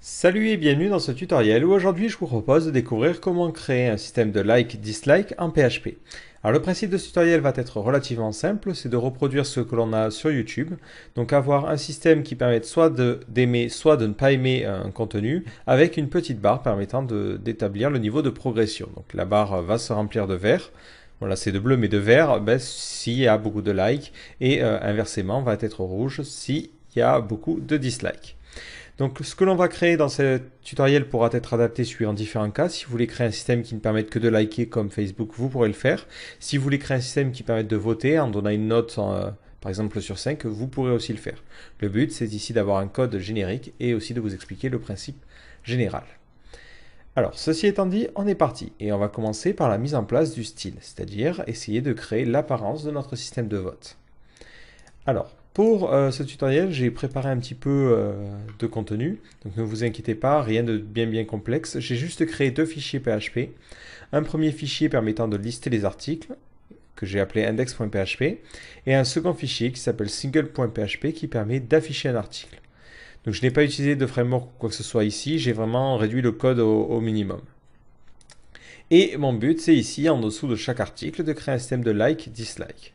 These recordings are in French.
Salut et bienvenue dans ce tutoriel où aujourd'hui je vous propose de découvrir comment créer un système de like-dislike en PHP. Alors le principe de ce tutoriel va être relativement simple, c'est de reproduire ce que l'on a sur YouTube, donc avoir un système qui permette soit d'aimer, soit de ne pas aimer un contenu, avec une petite barre permettant d'établir le niveau de progression. Donc la barre va se remplir de vert, voilà c'est de bleu mais de vert s'il y a beaucoup de likes, et inversement va être rouge s'il y a beaucoup de dislikes. Donc ce que l'on va créer dans ce tutoriel pourra être adapté suivant différents cas. Si vous voulez créer un système qui ne permette que de liker comme Facebook, vous pourrez le faire. Si vous voulez créer un système qui permette de voter en donnant une note par exemple sur 5, vous pourrez aussi le faire. Le but c'est ici d'avoir un code générique et aussi de vous expliquer le principe général. Alors, ceci étant dit, on est parti et on va commencer par la mise en place du style, c'est-à-dire essayer de créer l'apparence de notre système de vote. Alors, pour ce tutoriel, j'ai préparé un petit peu de contenu, donc ne vous inquiétez pas, rien de bien complexe. J'ai juste créé deux fichiers PHP. Un premier fichier permettant de lister les articles, que j'ai appelé index.php, et un second fichier qui s'appelle single.php qui permet d'afficher un article. Donc je n'ai pas utilisé de framework ou quoi que ce soit ici, j'ai vraiment réduit le code au minimum. Et mon but, c'est ici, en dessous de chaque article, de créer un système de like-dislike.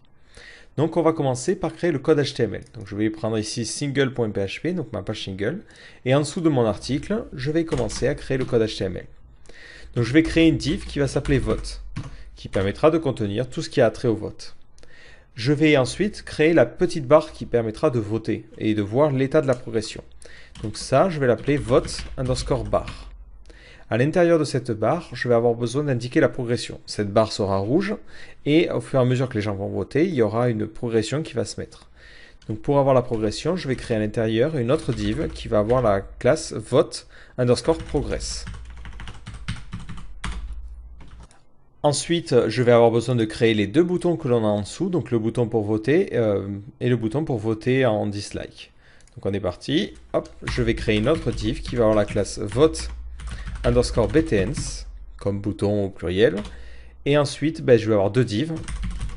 Donc on va commencer par créer le code HTML. Donc je vais prendre ici single.php, donc ma page single, et en dessous de mon article, je vais commencer à créer le code HTML. Donc je vais créer une div qui va s'appeler vote, qui permettra de contenir tout ce qui a trait au vote. Je vais ensuite créer la petite barre qui permettra de voter et de voir l'état de la progression. Donc ça, je vais l'appeler vote_bar. À l'intérieur de cette barre, je vais avoir besoin d'indiquer la progression. Cette barre sera rouge et au fur et à mesure que les gens vont voter, il y aura une progression qui va se mettre. Donc pour avoir la progression, je vais créer à l'intérieur une autre div qui va avoir la classe vote_progress. Ensuite, je vais avoir besoin de créer les deux boutons que l'on a en dessous, donc le bouton pour voter et le bouton pour voter en dislike. Donc on est parti. Hop, je vais créer une autre div qui va avoir la classe vote_btns comme bouton au pluriel. Et ensuite, je vais avoir deux divs.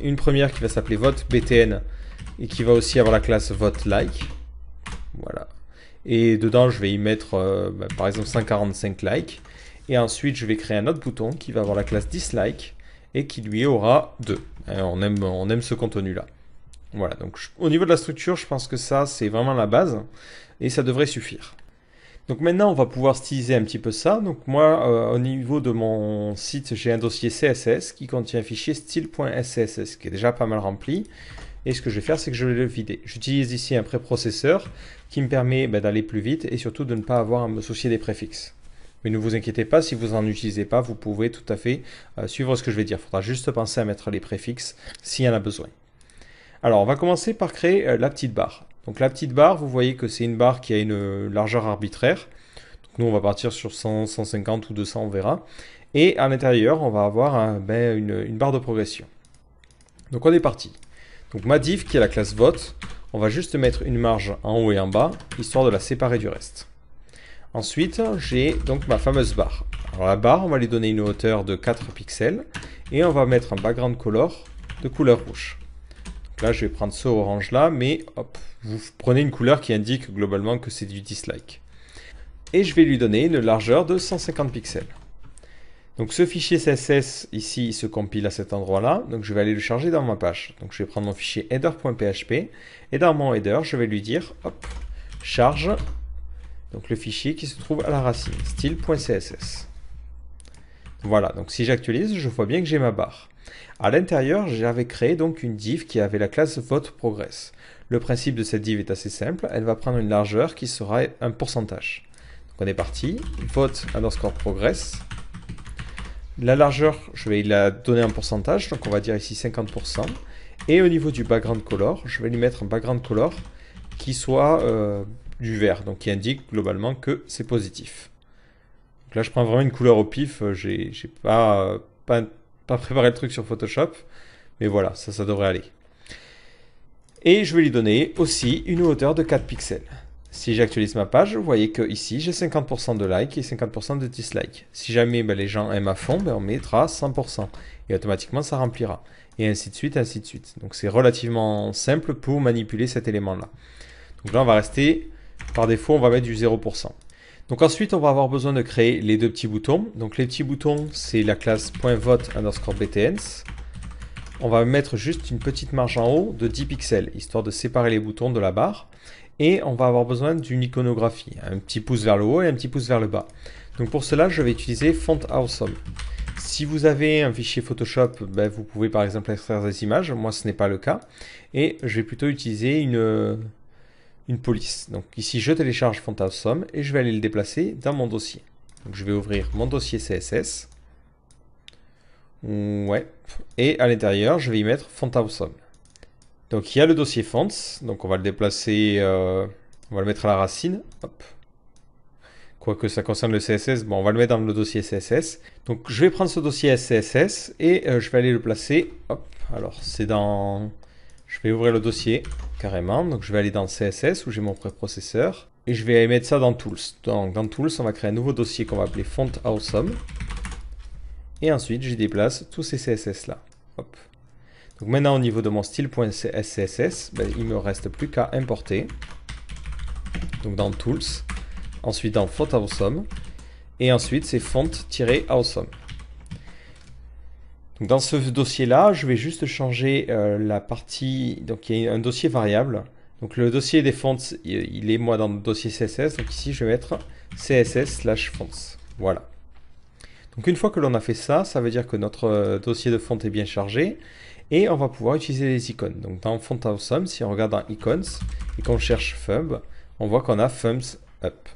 Une première qui va s'appeler vote_btn et qui va aussi avoir la classe vote_like. Voilà. Et dedans, je vais y mettre par exemple 145 likes. Et ensuite, je vais créer un autre bouton qui va avoir la classe dislike et qui lui aura 2. On aime ce contenu-là. Voilà, donc au niveau de la structure, je pense que ça, c'est vraiment la base et ça devrait suffire. Donc maintenant, on va pouvoir styliser un petit peu ça. Donc moi, au niveau de mon site, j'ai un dossier CSS qui contient un fichier style.scss qui est déjà pas mal rempli. Et ce que je vais faire, c'est que je vais le vider. J'utilise ici un préprocesseur qui me permet d'aller plus vite et surtout de ne pas avoir à me soucier des préfixes. Mais ne vous inquiétez pas, si vous n'en utilisez pas, vous pouvez tout à fait suivre ce que je vais dire. Il faudra juste penser à mettre les préfixes s'il y en a besoin. Alors, on va commencer par créer la petite barre. Donc la petite barre, vous voyez que c'est une barre qui a une largeur arbitraire. Donc nous, on va partir sur 100, 150 ou 200, on verra. Et à l'intérieur, on va avoir une barre de progression. Donc on est parti. Donc ma div, qui est la classe vote, on va juste mettre une marge en haut et en bas, histoire de la séparer du reste. Ensuite, j'ai donc ma fameuse barre. Alors la barre, on va lui donner une hauteur de 4 pixels et on va mettre un background color de couleur rouge. Donc là, je vais prendre ce orange là, mais hop, vous prenez une couleur qui indique globalement que c'est du dislike. Et je vais lui donner une largeur de 150 pixels. Donc ce fichier CSS ici se compile à cet endroit là, donc je vais aller le charger dans ma page. Donc je vais prendre mon fichier header.php et dans mon header, je vais lui dire hop, charge. Donc le fichier qui se trouve à la racine, style.css. Voilà, donc si j'actualise, je vois bien que j'ai ma barre. À l'intérieur, j'avais créé donc une div qui avait la classe vote_progress. Le principe de cette div est assez simple, elle va prendre une largeur qui sera un pourcentage. Donc on est parti, vote_progress. La largeur, je vais la donner un pourcentage, donc on va dire ici 50%. Et au niveau du background color, je vais lui mettre un background color qui soit du vert, donc qui indique globalement que c'est positif. Donc là, je prends vraiment une couleur au pif, j'ai pas préparé le truc sur Photoshop, mais voilà, ça devrait aller. Et je vais lui donner aussi une hauteur de 4 pixels. Si j'actualise ma page, vous voyez que ici j'ai 50% de likes et 50% de dislikes. Si jamais les gens aiment à fond, on mettra 100% et automatiquement ça remplira. Et ainsi de suite, ainsi de suite. Donc c'est relativement simple pour manipuler cet élément-là. Donc là, on va rester, par défaut, on va mettre du 0%. Donc ensuite, on va avoir besoin de créer les deux petits boutons. Donc les petits boutons, c'est la classe .vote_btns. On va mettre juste une petite marge en haut de 10 pixels, histoire de séparer les boutons de la barre. Et on va avoir besoin d'une iconographie, un petit pouce vers le haut et un petit pouce vers le bas. Donc pour cela, je vais utiliser Font Awesome. Si vous avez un fichier Photoshop, ben vous pouvez par exemple extraire des images. Moi, ce n'est pas le cas. Et je vais plutôt utiliser une police. Donc ici, je télécharge Font Awesome et je vais aller le déplacer dans mon dossier. Donc je vais ouvrir mon dossier CSS. Ouais. Et à l'intérieur, je vais y mettre Font Awesome. Donc il y a le dossier Fonts. Donc on va le déplacer, on va le mettre à la racine. Hop. Quoique ça concerne le CSS, bon, on va le mettre dans le dossier CSS. Donc je vais prendre ce dossier CSS et je vais aller le placer. Hop. Alors c'est dans... Je vais ouvrir le dossier carrément. Donc je vais aller dans CSS où j'ai mon préprocesseur. Et je vais mettre ça dans Tools. Donc dans Tools, on va créer un nouveau dossier qu'on va appeler Font Awesome. Et ensuite, je déplace tous ces CSS là. Hop. Donc maintenant, au niveau de mon style.css, ben, il ne me reste plus qu'à importer. Donc dans Tools. Ensuite dans Font Awesome. Et ensuite, c'est Font-Awesome. Donc dans ce dossier-là, je vais juste changer la partie... Donc il y a un dossier variable. Donc le dossier des fonts, il est moi dans le dossier CSS. Donc ici, je vais mettre CSS/fonts. Voilà. Donc une fois que l'on a fait ça, ça veut dire que notre dossier de font est bien chargé. Et on va pouvoir utiliser les icônes. Donc dans Font Awesome, si on regarde dans Icons et qu'on cherche Thumb, on voit qu'on a Thumbs Up.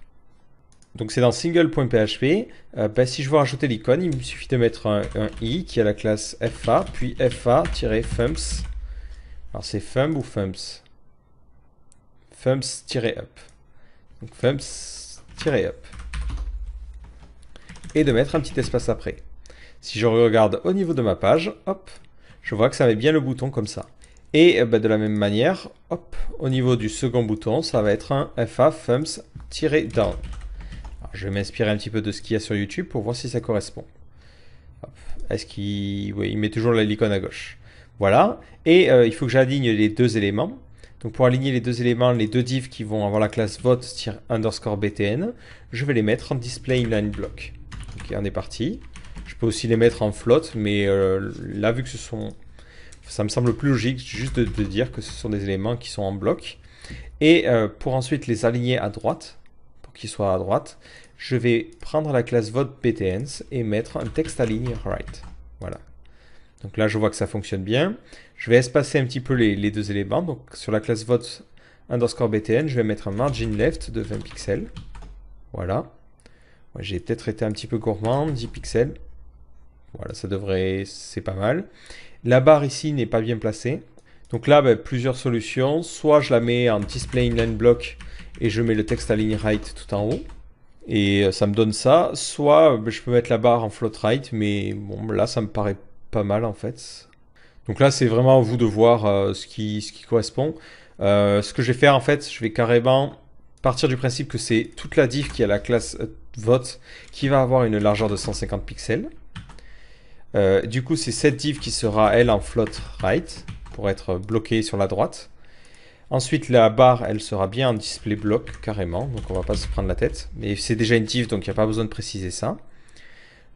Donc c'est dans single.php. Ben, si je veux rajouter l'icône, il me suffit de mettre un i qui a la classe fa, puis fa-thumbs. Alors c'est thumb ou thumbs? Thumbs-up. Donc thumbs-up. Et de mettre un petit espace après. Si je regarde au niveau de ma page, hop, je vois que ça met bien le bouton comme ça. Et ben, de la même manière, hop, au niveau du second bouton, ça va être un fa thumbs-down. Je vais m'inspirer un petit peu de ce qu'il y a sur YouTube pour voir si ça correspond. Est-ce qu'il... Oui, il met toujours l'icône à gauche. Voilà. Et il faut que j'aligne les deux éléments. Donc pour aligner les deux éléments, les deux divs qui vont avoir la classe vote_btn, je vais les mettre en display inline block. Ok, on est parti. Je peux aussi les mettre en float, mais là, vu que ce sont... Ça me semble plus logique juste de dire que ce sont des éléments qui sont en bloc. Et pour ensuite les aligner à droite, pour qu'ils soient à droite, je vais prendre la classe vote_btns et mettre un texte à ligne right. Voilà. Donc là, je vois que ça fonctionne bien. Je vais espacer un petit peu les deux éléments. Donc sur la classe vote_btn, je vais mettre un margin left de 20 pixels. Voilà. Ouais, j'ai peut-être été un petit peu gourmand, 10 pixels. Voilà, ça devrait... C'est pas mal. La barre ici n'est pas bien placée. Donc là, ben, plusieurs solutions. Soit je la mets en display inline block et je mets le texte à ligne right tout en haut. Et ça me donne ça. Soit ben, je peux mettre la barre en float right, mais bon, là, ça me paraît pas mal en fait. Donc là, c'est vraiment à vous de voir ce qui correspond. Ce que je vais faire en fait, je vais carrément partir du principe que c'est toute la div qui a la classe vote qui va avoir une largeur de 150 pixels. Du coup, c'est cette div qui sera, elle, en float right, pour être bloquée sur la droite. Ensuite, la barre, elle sera bien en display block, carrément, donc on va pas se prendre la tête. Mais c'est déjà une div, donc il n'y a pas besoin de préciser ça.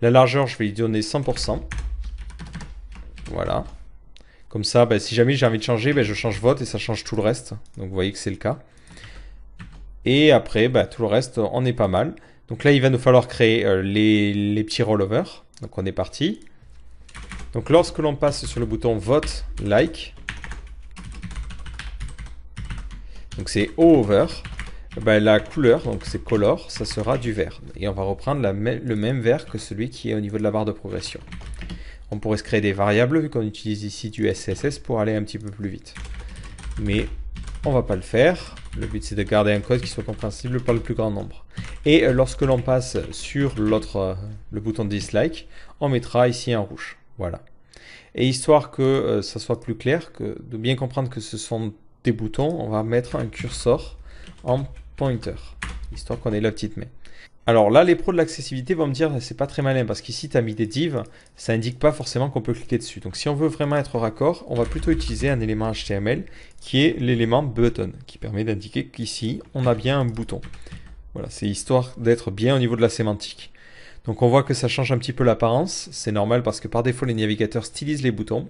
La largeur, je vais lui donner 100%. Voilà. Comme ça, ben, si jamais j'ai envie de changer, ben, je change vote et ça change tout le reste. Donc vous voyez que c'est le cas. Et après, ben, tout le reste, on est pas mal. Donc là, il va nous falloir créer les petits rollovers. Donc on est parti. Donc lorsque l'on passe sur le bouton vote like, donc c'est over, ben, la couleur, donc c'est color, ça sera du vert. Et on va reprendre le même vert que celui qui est au niveau de la barre de progression. On pourrait se créer des variables vu qu'on utilise ici du SCSS pour aller un petit peu plus vite. Mais on va pas le faire. Le but c'est de garder un code qui soit compréhensible par le plus grand nombre. Et lorsque l'on passe sur le bouton dislike, on mettra ici un rouge. Voilà. Et histoire que ça soit plus clair, de bien comprendre que ce sont des boutons, on va mettre un curseur en pointer, histoire qu'on ait la petite main. Alors là, les pros de l'accessibilité vont me dire c'est pas très malin parce qu'ici tu as mis des divs, ça indique pas forcément qu'on peut cliquer dessus. Donc si on veut vraiment être raccord, on va plutôt utiliser un élément HTML qui est l'élément button, qui permet d'indiquer qu'ici on a bien un bouton. Voilà, c'est histoire d'être bien au niveau de la sémantique. Donc on voit que ça change un petit peu l'apparence, c'est normal parce que par défaut les navigateurs stylisent les boutons.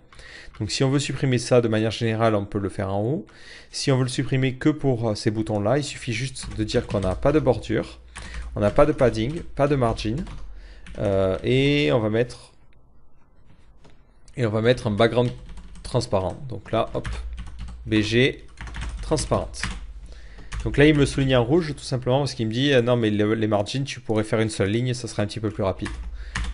Donc si on veut supprimer ça de manière générale, on peut le faire en haut. Si on veut le supprimer que pour ces boutons-là, il suffit juste de dire qu'on n'a pas de bordure, on n'a pas de padding, pas de margin, et on va mettre un background transparent. Donc là, hop, BG transparente. Donc là, il me le souligne en rouge tout simplement parce qu'il me dit non, mais les margins, tu pourrais faire une seule ligne, ça serait un petit peu plus rapide.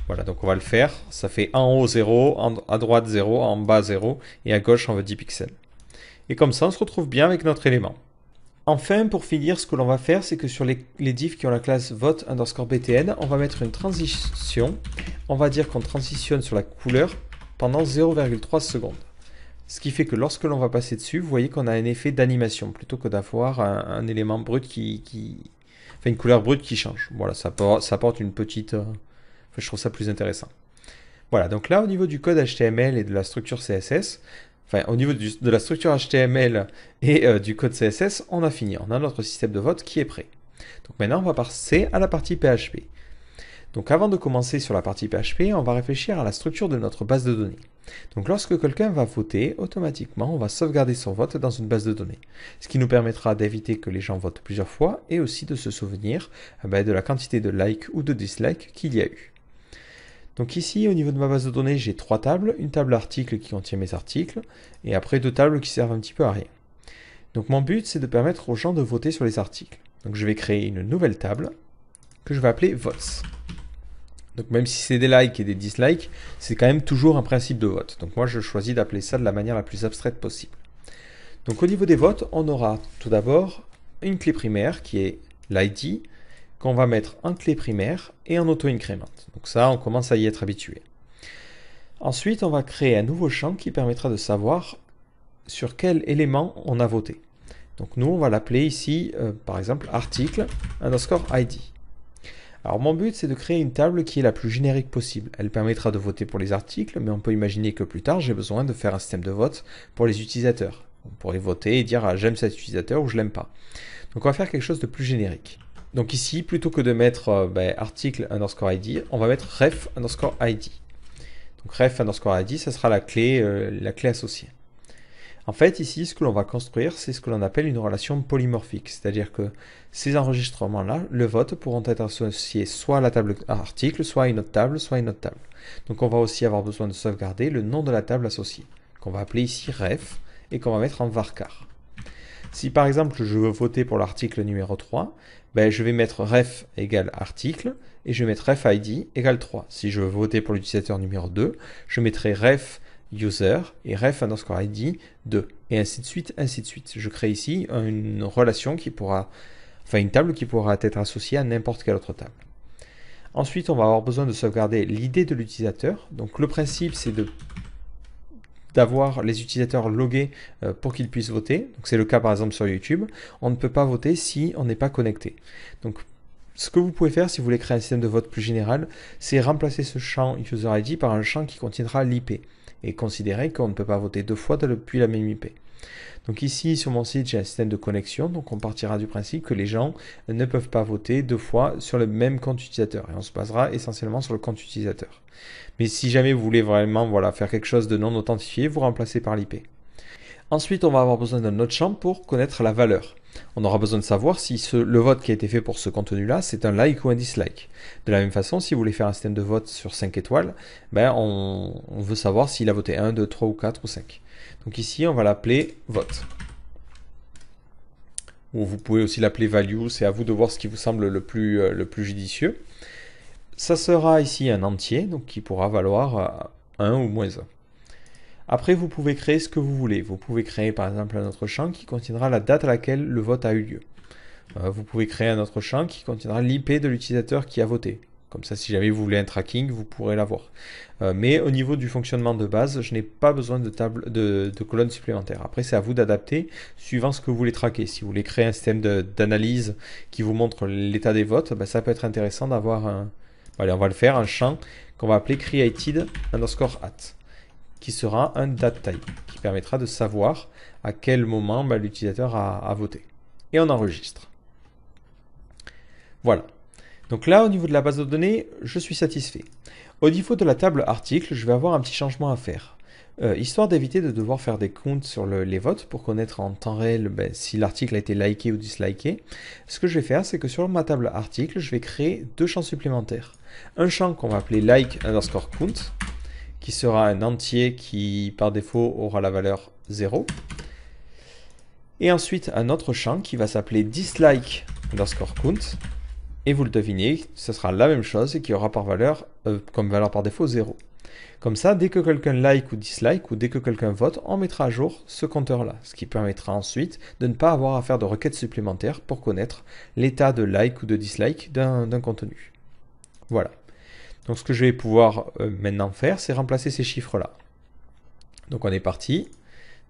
Voilà, donc on va le faire. Ça fait en haut 0, à droite 0, en bas 0, et à gauche on veut 10 pixels. Et comme ça, on se retrouve bien avec notre élément. Enfin, pour finir, ce que l'on va faire, c'est que sur les divs qui ont la classe vote underscore btn, on va mettre une transition. On va dire qu'on transitionne sur la couleur pendant 0,3 secondes. Ce qui fait que lorsque l'on va passer dessus, vous voyez qu'on a un effet d'animation plutôt que d'avoir un élément brut enfin une couleur brute qui change. Voilà, ça apporte une petite... je trouve ça plus intéressant. Voilà, donc là au niveau du code HTML et de la structure CSS, enfin au niveau de la structure HTML et du code CSS, on a fini. On a notre système de vote qui est prêt. Donc maintenant on va passer à la partie PHP. Donc avant de commencer sur la partie PHP, on va réfléchir à la structure de notre base de données. Donc lorsque quelqu'un va voter, automatiquement on va sauvegarder son vote dans une base de données. Ce qui nous permettra d'éviter que les gens votent plusieurs fois et aussi de se souvenir de la quantité de likes ou de dislikes qu'il y a eu. Donc ici au niveau de ma base de données j'ai 3 tables, une table article qui contient mes articles et après 2 tables qui servent un petit peu à rien. Donc mon but c'est de permettre aux gens de voter sur les articles. Donc je vais créer une nouvelle table que je vais appeler votes. Donc même si c'est des likes et des dislikes, c'est quand même toujours un principe de vote. Donc moi je choisis d'appeler ça de la manière la plus abstraite possible. Donc au niveau des votes, on aura tout d'abord une clé primaire qui est l'ID, qu'on va mettre en clé primaire et en auto-incrémente. Donc ça, on commence à y être habitué. Ensuite, on va créer un nouveau champ qui permettra de savoir sur quel élément on a voté. Donc nous, on va l'appeler ici, par exemple, article underscore ID. Alors mon but c'est de créer une table qui est la plus générique possible. Elle permettra de voter pour les articles, mais on peut imaginer que plus tard j'ai besoin de faire un système de vote pour les utilisateurs. On pourrait voter et dire j'aime cet utilisateur ou je l'aime pas. Donc on va faire quelque chose de plus générique. Donc ici, plutôt que de mettre article underscore ID, on va mettre ref underscore ID. Donc ref underscore ID, ça sera la clé associée. En fait, ici, ce que l'on va construire, c'est ce que l'on appelle une relation polymorphique. C'est-à-dire que ces enregistrements-là, le vote, pourront être associés soit à la table article, soit à une autre table, soit à une autre table. Donc on va aussi avoir besoin de sauvegarder le nom de la table associée, qu'on va appeler ici ref, et qu'on va mettre en varchar. Si par exemple je veux voter pour l'article numéro 3, je vais mettre ref égale article, et je vais mettre ref ID égale 3. Si je veux voter pour l'utilisateur numéro 2, je mettrai ref user et ref underscore ID 2 et ainsi de suite, ainsi de suite. Je crée ici une relation qui pourra, une table qui pourra être associée à n'importe quelle autre table. Ensuite, on va avoir besoin de sauvegarder l'idée de l'utilisateur. Donc le principe, c'est d'avoir les utilisateurs logués pour qu'ils puissent voter. Donc c'est le cas par exemple sur YouTube. On ne peut pas voter si on n'est pas connecté. Donc ce que vous pouvez faire si vous voulez créer un système de vote plus général, c'est remplacer ce champ user ID par un champ qui contiendra l'IP et considérer qu'on ne peut pas voter 2 fois depuis la même IP. Donc ici sur mon site j'ai un système de connexion, donc on partira du principe que les gens ne peuvent pas voter 2 fois sur le même compte utilisateur et on se basera essentiellement sur le compte utilisateur. Mais si jamais vous voulez vraiment faire quelque chose de non authentifié, vous remplacez par l'IP. Ensuite, on va avoir besoin d'un autre champ pour connaître la valeur. On aura besoin de savoir si le vote qui a été fait pour ce contenu-là, c'est un like ou un dislike. De la même façon, si vous voulez faire un système de vote sur 5 étoiles, on veut savoir s'il a voté 1, 2, 3 ou 4 ou 5. Donc ici, on va l'appeler vote. Ou vous pouvez aussi l'appeler value, c'est à vous de voir ce qui vous semble le plus judicieux. Ça sera ici un entier, donc qui pourra valoir 1 ou moins 1. Après, vous pouvez créer ce que vous voulez. Vous pouvez créer par exemple un autre champ qui contiendra la date à laquelle le vote a eu lieu. Vous pouvez créer un autre champ qui contiendra l'IP de l'utilisateur qui a voté. Comme ça, si jamais vous voulez un tracking, vous pourrez l'avoir. Mais au niveau du fonctionnement de base, je n'ai pas besoin de colonnes supplémentaires. Après, c'est à vous d'adapter suivant ce que vous voulez traquer. Si vous voulez créer un système d'analyse qui vous montre l'état des votes, ça peut être intéressant d'avoir Allez, on va le faire, un champ qu'on va appeler created underscore at, qui sera un date type, qui permettra de savoir à quel moment l'utilisateur a voté. Et on enregistre. Voilà. Donc là, au niveau de la base de données, je suis satisfait. Au niveau de la table article, je vais avoir un petit changement à faire. Histoire d'éviter de devoir faire des comptes sur les votes pour connaître en temps réel si l'article a été liké ou disliké, ce que je vais faire, c'est que sur ma table article, je vais créer deux champs supplémentaires. Un champ qu'on va appeler like_count, qui sera un entier qui par défaut aura la valeur 0. Et ensuite un autre champ qui va s'appeler dislike_count. Et vous le devinez, ce sera la même chose et qui aura comme valeur par défaut 0. Comme ça, dès que quelqu'un like ou dislike, ou dès que quelqu'un vote, on mettra à jour ce compteur-là, ce qui permettra ensuite de ne pas avoir à faire de requêtes supplémentaires pour connaître l'état de like ou de dislike d'un contenu. Voilà. Donc ce que je vais pouvoir maintenant faire, c'est remplacer ces chiffres-là. Donc on est parti.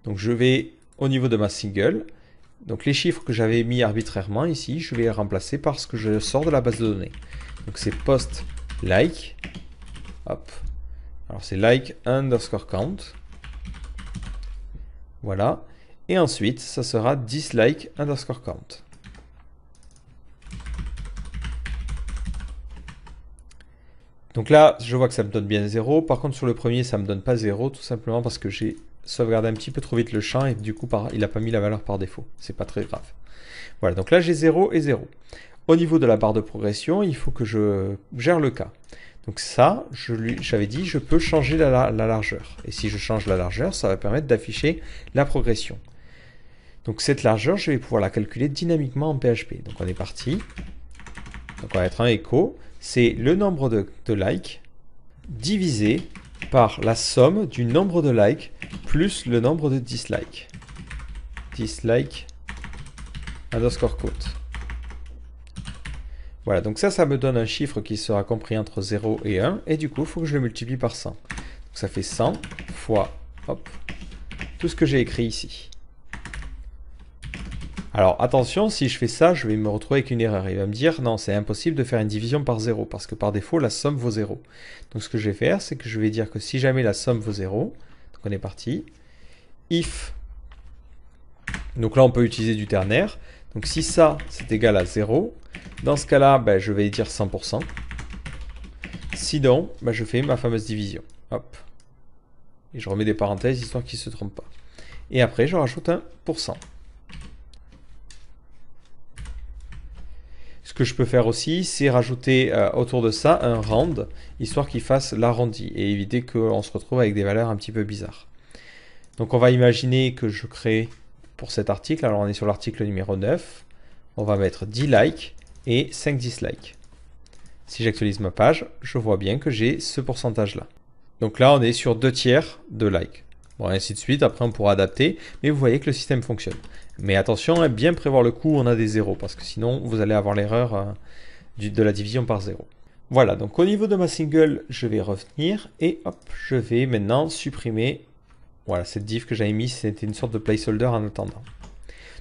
Donc je vais, au niveau de ma single, donc les chiffres que j'avais mis arbitrairement ici, je vais les remplacer par ce que je sors de la base de données. Donc c'est post like, hop. Alors c'est like_count. Voilà. Et ensuite, ça sera dislike_count. Donc là, je vois que ça me donne bien 0. Par contre, sur le premier, ça ne me donne pas 0, tout simplement parce que j'ai sauvegardé un petit peu trop vite le champ et du coup, il n'a pas mis la valeur par défaut. C'est pas très grave. Voilà, donc là, j'ai 0 et 0. Au niveau de la barre de progression, il faut que je gère le cas. Donc ça, j'avais dit, je peux changer la largeur. Et si je change la largeur, ça va permettre d'afficher la progression. Donc cette largeur, je vais pouvoir la calculer dynamiquement en PHP. Donc on est parti. Donc on va mettre un écho. C'est le nombre de likes divisé par la somme du nombre de likes plus le nombre de dislikes. Dislike_count. Voilà, donc ça me donne un chiffre qui sera compris entre 0 et 1, et du coup, il faut que je le multiplie par 100. Donc ça fait 100 fois, hop, tout ce que j'ai écrit ici. Alors attention, si je fais ça, je vais me retrouver avec une erreur. Il va me dire, non, c'est impossible de faire une division par 0, parce que par défaut, la somme vaut 0. Donc ce que je vais faire, c'est que je vais dire que si jamais la somme vaut 0, donc on est parti, if, donc là on peut utiliser du ternaire, donc si ça, c'est égal à 0, dans ce cas-là, je vais dire 100%. Sinon, je fais ma fameuse division. Hop. Et je remets des parenthèses, histoire qu'il ne se trompe pas. Et après, je rajoute un %. Ce que je peux faire aussi, c'est rajouter autour de ça un round, histoire qu'il fasse l'arrondi, et éviter qu'on se retrouve avec des valeurs un petit peu bizarres. Donc on va imaginer que je crée pour cet article, alors on est sur l'article numéro 9, on va mettre 10 likes et 5 dislikes. Si j'actualise ma page, je vois bien que j'ai ce pourcentage-là. Donc là, on est sur 2/3 de likes. Bon, ainsi de suite, après on pourra adapter, mais vous voyez que le système fonctionne. Mais attention à bien prévoir le coup où on a des zéros, parce que sinon vous allez avoir l'erreur de la division par 0. Voilà, donc au niveau de ma single, je vais revenir et hop, je vais maintenant supprimer voilà, cette div que j'avais mise, c'était une sorte de placeholder en attendant.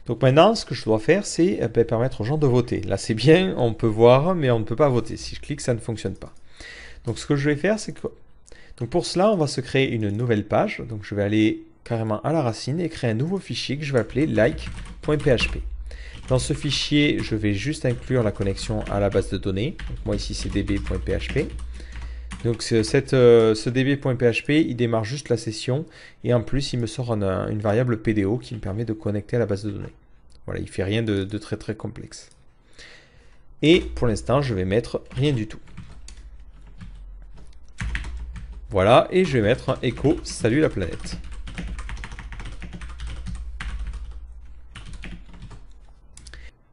Donc maintenant, ce que je dois faire, c'est permettre aux gens de voter. Là, c'est bien, on peut voir, mais on ne peut pas voter. Si je clique, ça ne fonctionne pas. Donc ce que je vais faire, c'est que... Donc pour cela, on va se créer une nouvelle page. Donc je vais aller carrément à la racine et créer un nouveau fichier que je vais appeler like.php. Dans ce fichier, je vais juste inclure la connexion à la base de données. Donc moi ici, c'est db.php. Donc ce db.php, il démarre juste la session et en plus, il me sort une variable PDO qui me permet de connecter à la base de données. Voilà, il ne fait rien de très très complexe. Et pour l'instant, je vais mettre rien du tout. Voilà, et je vais mettre un écho « Salut la planète ».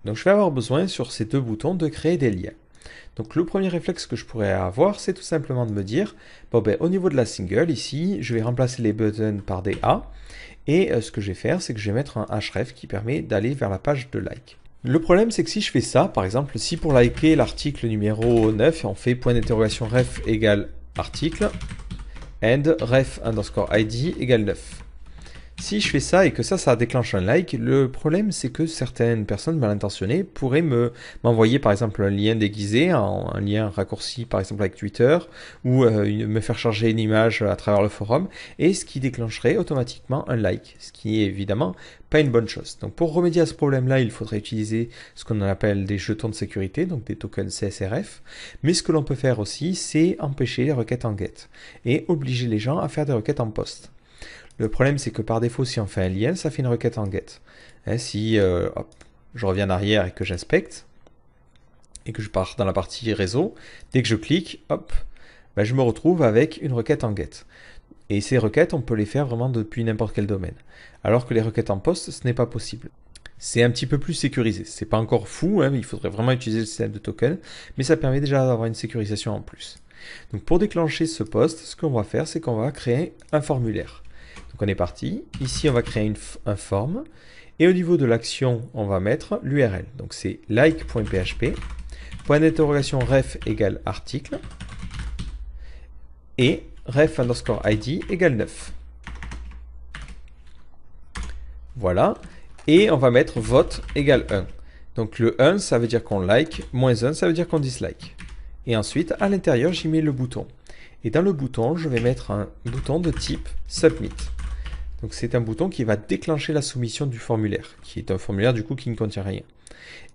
Donc je vais avoir besoin sur ces deux boutons de créer des liens. Donc le premier réflexe que je pourrais avoir, c'est tout simplement de me dire, bon au niveau de la single, ici, je vais remplacer les buttons par des A, et ce que je vais faire, c'est que je vais mettre un href qui permet d'aller vers la page de like. Le problème, c'est que si je fais ça, par exemple, si pour liker l'article numéro 9, on fait .ref égale article, and ref_id égale 9. Si je fais ça et que ça déclenche un like, le problème c'est que certaines personnes mal intentionnées pourraient m'envoyer par exemple un lien déguisé, un lien raccourci par exemple avec Twitter, ou me faire charger une image à travers le forum, et ce qui déclencherait automatiquement un like, ce qui est évidemment pas une bonne chose. Donc pour remédier à ce problème-là, il faudrait utiliser ce qu'on appelle des jetons de sécurité, donc des tokens CSRF, mais ce que l'on peut faire aussi, c'est empêcher les requêtes en get, et obliger les gens à faire des requêtes en post. Le problème, c'est que par défaut, si on fait un lien, ça fait une requête en get. Si hop, je reviens en arrière et que j'inspecte, et que je pars dans la partie réseau, dès que je clique, hop, je me retrouve avec une requête en get. Et ces requêtes, on peut les faire vraiment depuis n'importe quel domaine. Alors que les requêtes en post, ce n'est pas possible. C'est un petit peu plus sécurisé. C'est pas encore fou, il faudrait vraiment utiliser le système de token, mais ça permet déjà d'avoir une sécurisation en plus. Donc pour déclencher ce post, ce qu'on va faire, c'est qu'on va créer un formulaire. Donc on est parti. Ici, on va créer un form. Et au niveau de l'action, on va mettre l'URL. Donc c'est like.php, point d'interrogation ref égale article, et ref underscore id égale 9. Voilà. Et on va mettre vote égale 1. Donc le 1, ça veut dire qu'on like, moins 1, ça veut dire qu'on dislike. Et ensuite, à l'intérieur, j'y mets le bouton. Et dans le bouton, je vais mettre un bouton de type submit. Donc c'est un bouton qui va déclencher la soumission du formulaire, qui est un formulaire du coup qui ne contient rien.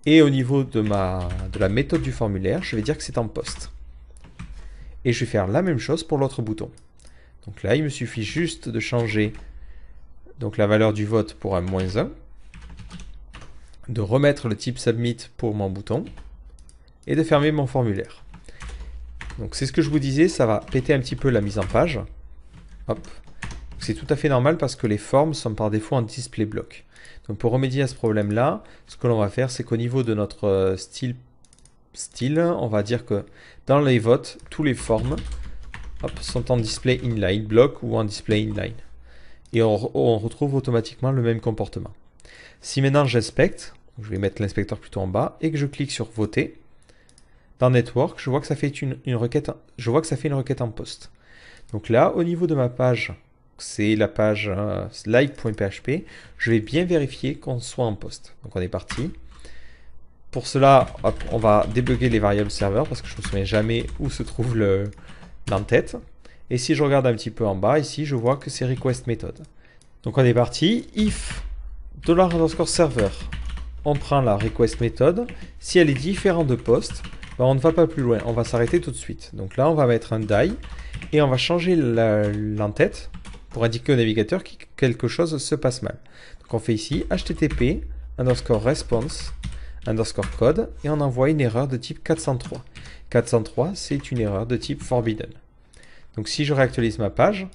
Et au niveau de la méthode du formulaire, je vais dire que c'est en post. Et je vais faire la même chose pour l'autre bouton. Donc là, il me suffit juste de changer donc, la valeur du vote pour un moins 1, de remettre le type submit pour mon bouton, et de fermer mon formulaire. Donc c'est ce que je vous disais, ça va péter un petit peu la mise en page. Hop. C'est tout à fait normal parce que les formes sont par défaut en display block. Donc pour remédier à ce problème-là, ce que l'on va faire, c'est qu'au niveau de notre style, on va dire que dans les votes, tous les formes sont en display inline block ou en display inline. Et on retrouve automatiquement le même comportement. Si maintenant j'inspecte, je vais mettre l'inspecteur plutôt en bas, et que je clique sur voter, dans Network, je vois que ça fait une requête en post. Donc là, au niveau de ma page, c'est la page like.php, je vais bien vérifier qu'on soit en post. Donc on est parti. Pour cela, hop, on va débugger les variables serveurs parce que je ne me souviens jamais où se trouve l'entête. Et si je regarde un petit peu en bas, ici, je vois que c'est request method. Donc on est parti. If $_server, on prend la request method. Si elle est différente de post, on ne va pas plus loin. On va s'arrêter tout de suite. Donc là, on va mettre un die et on va changer l'entête pour indiquer au navigateur que quelque chose se passe mal. Donc on fait ici http _response _code et on envoie une erreur de type 403. 403, c'est une erreur de type forbidden. Donc si je réactualise ma page,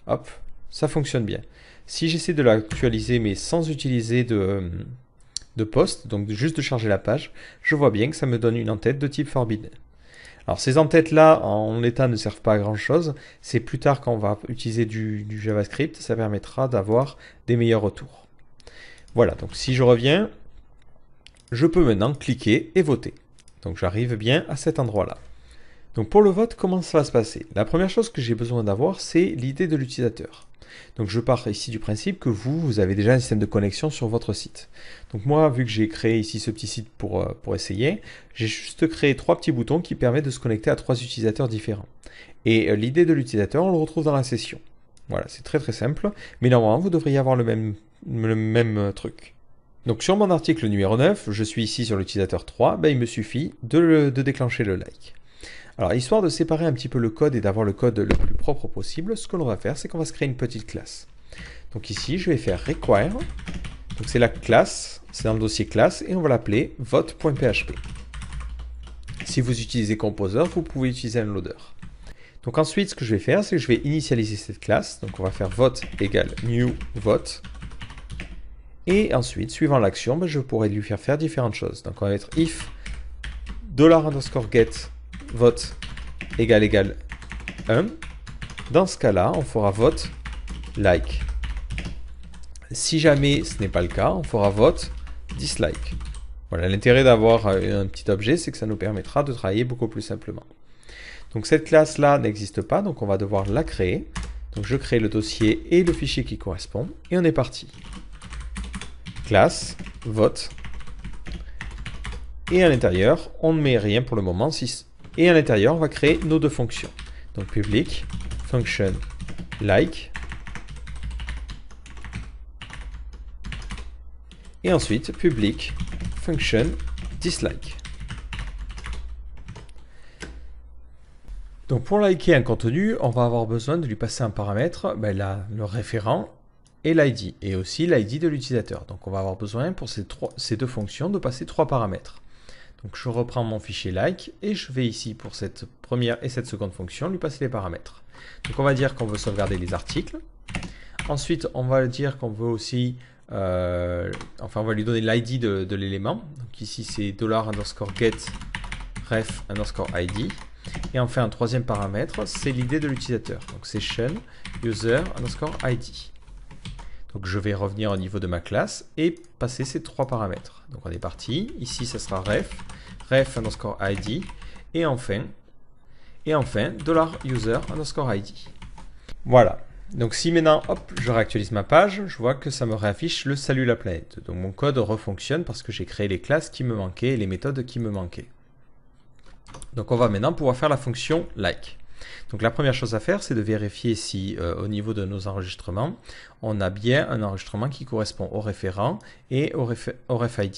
hop, ça fonctionne bien. Si j'essaie de l'actualiser mais sans utiliser de post, donc juste de charger la page, je vois bien que ça me donne une entête de type forbidden. Alors ces entêtes-là, en l'état, ne servent pas à grand-chose. C'est plus tard quand on va utiliser du JavaScript, ça permettra d'avoir des meilleurs retours. Voilà, donc si je reviens, je peux maintenant cliquer et voter. Donc j'arrive bien à cet endroit-là. Donc pour le vote, comment ça va se passer? La première chose que j'ai besoin d'avoir, c'est l'idée de l'utilisateur. Donc je pars ici du principe que vous avez déjà un système de connexion sur votre site. Donc moi, vu que j'ai créé ici ce petit site pour essayer, j'ai juste créé 3 petits boutons qui permettent de se connecter à 3 utilisateurs différents. Et l'idée de l'utilisateur, on le retrouve dans la session. Voilà, c'est très très simple, mais normalement vous devriez avoir le même truc. Donc sur mon article numéro 9, je suis ici sur l'utilisateur 3, il me suffit de déclencher le like. Alors, histoire de séparer un petit peu le code et d'avoir le code le plus propre possible, ce que l'on va faire, c'est qu'on va se créer une petite classe. Donc ici, je vais faire require. Donc c'est la classe, c'est dans le dossier classe, et on va l'appeler vote.php. Si vous utilisez Composer, vous pouvez utiliser un loader. Donc ensuite, ce que je vais faire, c'est que je vais initialiser cette classe. Donc on va faire vote égale new vote. Et ensuite, suivant l'action, je pourrais lui faire différentes choses. Donc on va mettre if $_get vote égale 1. Dans ce cas-là, on fera vote like. Si jamais ce n'est pas le cas, on fera vote dislike. Voilà, l'intérêt d'avoir un petit objet, c'est que ça nous permettra de travailler beaucoup plus simplement. Donc cette classe-là n'existe pas, donc on va devoir la créer. Donc je crée le dossier et le fichier qui correspond et on est parti. Classe, vote. Et à l'intérieur, on ne met rien pour le moment. Et à l'intérieur, on va créer nos deux fonctions. Donc public, function, like. Et ensuite, public, function, dislike. Donc pour liker un contenu, on va avoir besoin de lui passer un paramètre, le référent et l'ID, et aussi l'ID de l'utilisateur. Donc on va avoir besoin pour ces deux fonctions de passer 3 paramètres. Donc je reprends mon fichier like et je vais ici pour cette première et cette seconde fonction lui passer les paramètres. Donc on va dire qu'on veut sauvegarder les articles. Ensuite on va dire qu'on veut aussi, on va lui donner l'ID de l'élément. Donc ici c'est $_get ref _id. Et enfin un troisième paramètre, c'est l'ID de l'utilisateur. Donc session user _id. Donc je vais revenir au niveau de ma classe et passer ces 3 paramètres. Donc on est parti. Ici ça sera ref _id et enfin $user _id. Voilà. Donc si maintenant hop, je réactualise ma page, je vois que ça me réaffiche le salut la planète. Donc mon code refonctionne parce que j'ai créé les classes qui me manquaient et les méthodes qui me manquaient. Donc on va maintenant pouvoir faire la fonction like. Donc la première chose à faire, c'est de vérifier si au niveau de nos enregistrements, on a bien un enregistrement qui correspond au référent et au RefID.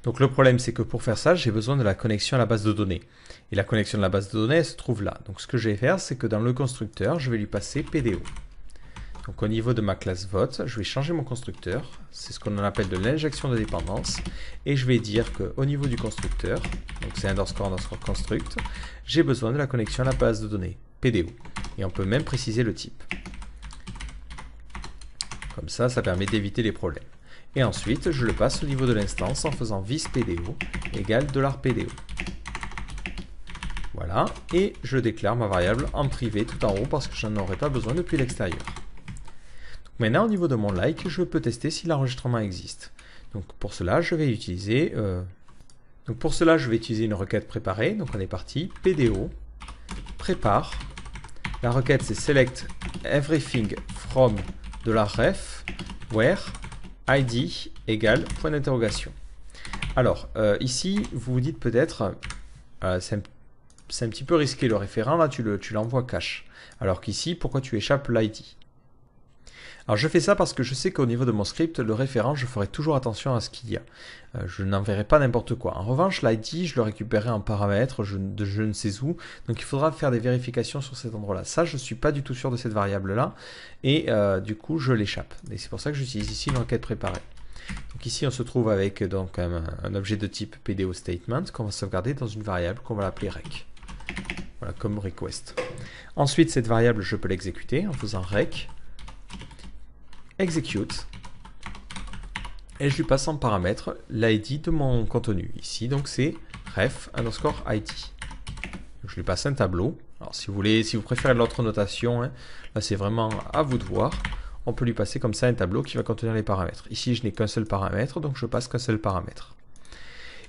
Donc le problème, c'est que pour faire ça, j'ai besoin de la connexion à la base de données. Et la connexion de la base de données, elle se trouve là. Donc ce que je vais faire, c'est que dans le constructeur, je vais lui passer PDO. Donc au niveau de ma classe vote, je vais changer mon constructeur. C'est ce qu'on appelle de l'injection de dépendance. Et je vais dire qu'au niveau du constructeur, donc c'est _construct, j'ai besoin de la connexion à la base de données, PDO. Et on peut même préciser le type. Comme ça, ça permet d'éviter les problèmes. Et ensuite, je le passe au niveau de l'instance en faisant vis_PDO égale $PDO. Voilà, et je déclare ma variable en privé tout en haut parce que je n'en aurai pas besoin depuis l'extérieur. Maintenant, au niveau de mon like, je peux tester si l'enregistrement existe. Donc pour cela, je vais utiliser une requête préparée. Donc on est parti, PDO, prépare. La requête c'est select everything from $ref where id égale point d'interrogation. Alors ici, vous vous dites peut-être, c'est un petit peu risqué le référent, là tu l'envoies cache. Alors qu'ici, pourquoi tu échappes l'ID? Alors je fais ça parce que je sais qu'au niveau de mon script, le référent, je ferai toujours attention à ce qu'il y a. Je n'enverrai pas n'importe quoi. En revanche, l'ID, je le récupérerai en paramètre, je ne sais où. Donc il faudra faire des vérifications sur cet endroit-là. Ça, je ne suis pas du tout sûr de cette variable-là. Et du coup, je l'échappe. Et c'est pour ça que j'utilise ici une requête préparée. Donc ici, on se trouve avec donc, un objet de type PDO statement qu'on va sauvegarder dans une variable qu'on va l'appeler rec. Voilà, comme request. Ensuite, cette variable, je peux l'exécuter en faisant rec execute et je lui passe en paramètre l'ID de mon contenu. Ici, donc c'est ref _id. Je lui passe un tableau. Alors si vous préférez l'autre notation, hein, là c'est vraiment à vous de voir. On peut lui passer comme ça un tableau qui va contenir les paramètres. Ici, je n'ai qu'un seul paramètre, donc je passe qu'un seul paramètre.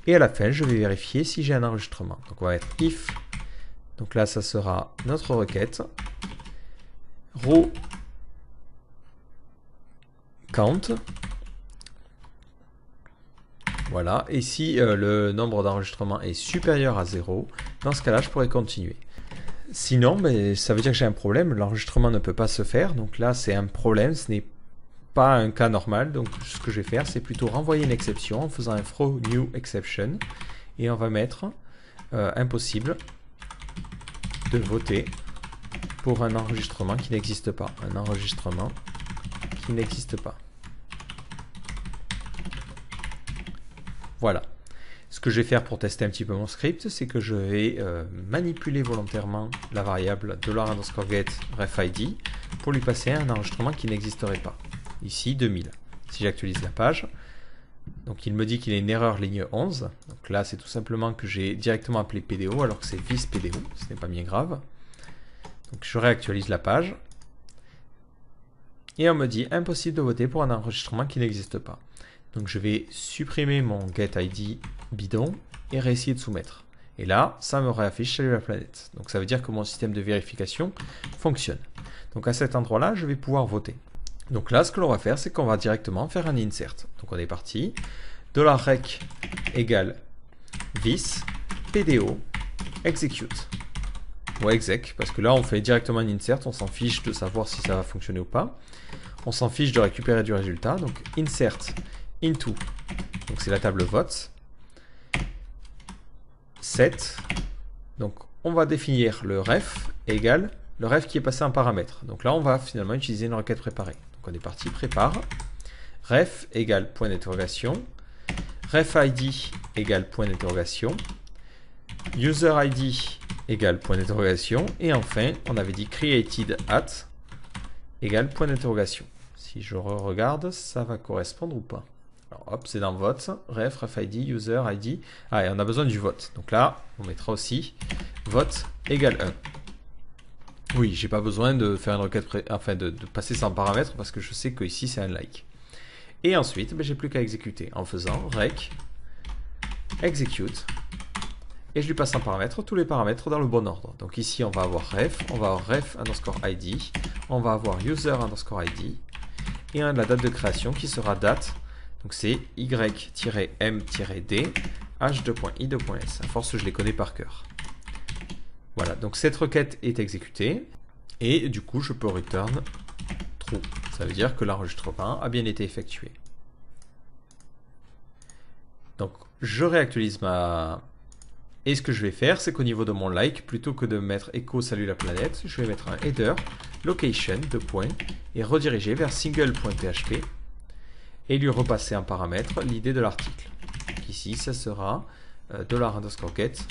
Et à la fin, je vais vérifier si j'ai un enregistrement. Donc on va mettre if. Donc là, ça sera notre requête. Row count. Voilà, et si le nombre d'enregistrements est supérieur à 0, dans ce cas-là, je pourrais continuer. Sinon, ça veut dire que j'ai un problème, l'enregistrement ne peut pas se faire, donc là c'est un problème, ce n'est pas un cas normal, donc ce que je vais faire, c'est plutôt renvoyer une exception en faisant un throw new exception, et on va mettre impossible de voter pour un enregistrement qui n'existe pas. Un enregistrement qui n'existe pas. Voilà. Ce que je vais faire pour tester un petit peu mon script, c'est que je vais manipuler volontairement la variable $_get refID pour lui passer un enregistrement qui n'existerait pas. Ici, 2000. Si j'actualise la page, donc il me dit qu'il y a une erreur ligne 11. Donc là, c'est tout simplement que j'ai directement appelé PDO alors que c'est vis_PDO. Ce n'est pas bien grave. Donc je réactualise la page. Et on me dit impossible de voter pour un enregistrement qui n'existe pas. Donc je vais supprimer mon getID bidon et réessayer de soumettre. Et là, ça me réaffiche salut la planète. Donc ça veut dire que mon système de vérification fonctionne. Donc à cet endroit-là, je vais pouvoir voter. Donc là, ce que l'on va faire, c'est qu'on va directement faire un insert. Donc on est parti. $rec égale this PDO execute. Ou exec, parce que là, on fait directement un insert. On s'en fiche de savoir si ça va fonctionner ou pas. On s'en fiche de récupérer du résultat. Donc insert into. Donc c'est la table vote. Set. Donc on va définir le ref égale le ref qui est passé en paramètre. Donc là, on va finalement utiliser une requête préparée. Donc on est parti, prépare. Ref égale point d'interrogation. Ref ID égale point d'interrogation. User ID égale point d'interrogation. Et enfin, on avait dit created at égale point d'interrogation. Si je regarde, ça va correspondre ou pas? Alors hop, c'est dans vote. Ref ID, user ID. Ah, et on a besoin du vote. Donc là, on mettra aussi vote égale 1. Oui, j'ai pas besoin de faire une requête, enfin de passer sans paramètre parce que je sais que ici c'est un like. Et ensuite, ben, j'ai plus qu'à exécuter en faisant rec execute et je lui passe en paramètre tous les paramètres dans le bon ordre. Donc ici, on va avoir ref, on va avoir ref underscore ID, on va avoir user underscore ID et la date de création qui sera date. Donc c'est y-m-d h2.i2.s. À force, je les connais par cœur. Voilà, donc cette requête est exécutée et du coup je peux return true. Ça veut dire que l'enregistrement a bien été effectué. Donc je réactualise ma... Et ce que je vais faire, c'est qu'au niveau de mon like, plutôt que de mettre echo salut la planète, je vais mettre un header, location, et rediriger vers single.php et lui repasser en paramètre l'idée de l'article. Ici, ça sera $_get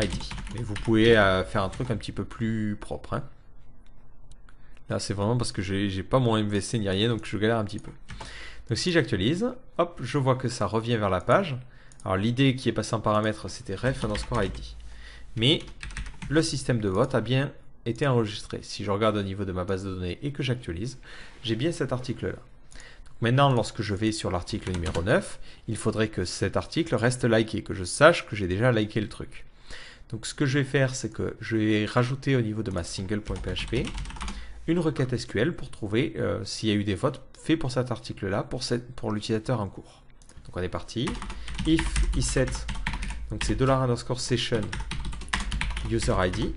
ID. Mais vous pouvez faire un truc un petit peu plus propre. Hein. Là, c'est vraiment parce que j'ai pas mon MVC ni rien, donc je galère un petit peu. Donc si j'actualise, hop, je vois que ça revient vers la page. Alors l'idée qui est passée en paramètre, c'était ref underscore ID. Mais le système de vote a bien été enregistré. Si je regarde au niveau de ma base de données et que j'actualise, j'ai bien cet article-là. Maintenant, lorsque je vais sur l'article numéro 9, il faudrait que cet article reste liké, que je sache que j'ai déjà liké le truc. Donc ce que je vais faire, c'est que je vais rajouter au niveau de ma single.php une requête SQL pour trouver s'il y a eu des votes faits pour cet article-là, pour l'utilisateur en cours. Donc on est parti. If iset, donc c'est $_session user ID.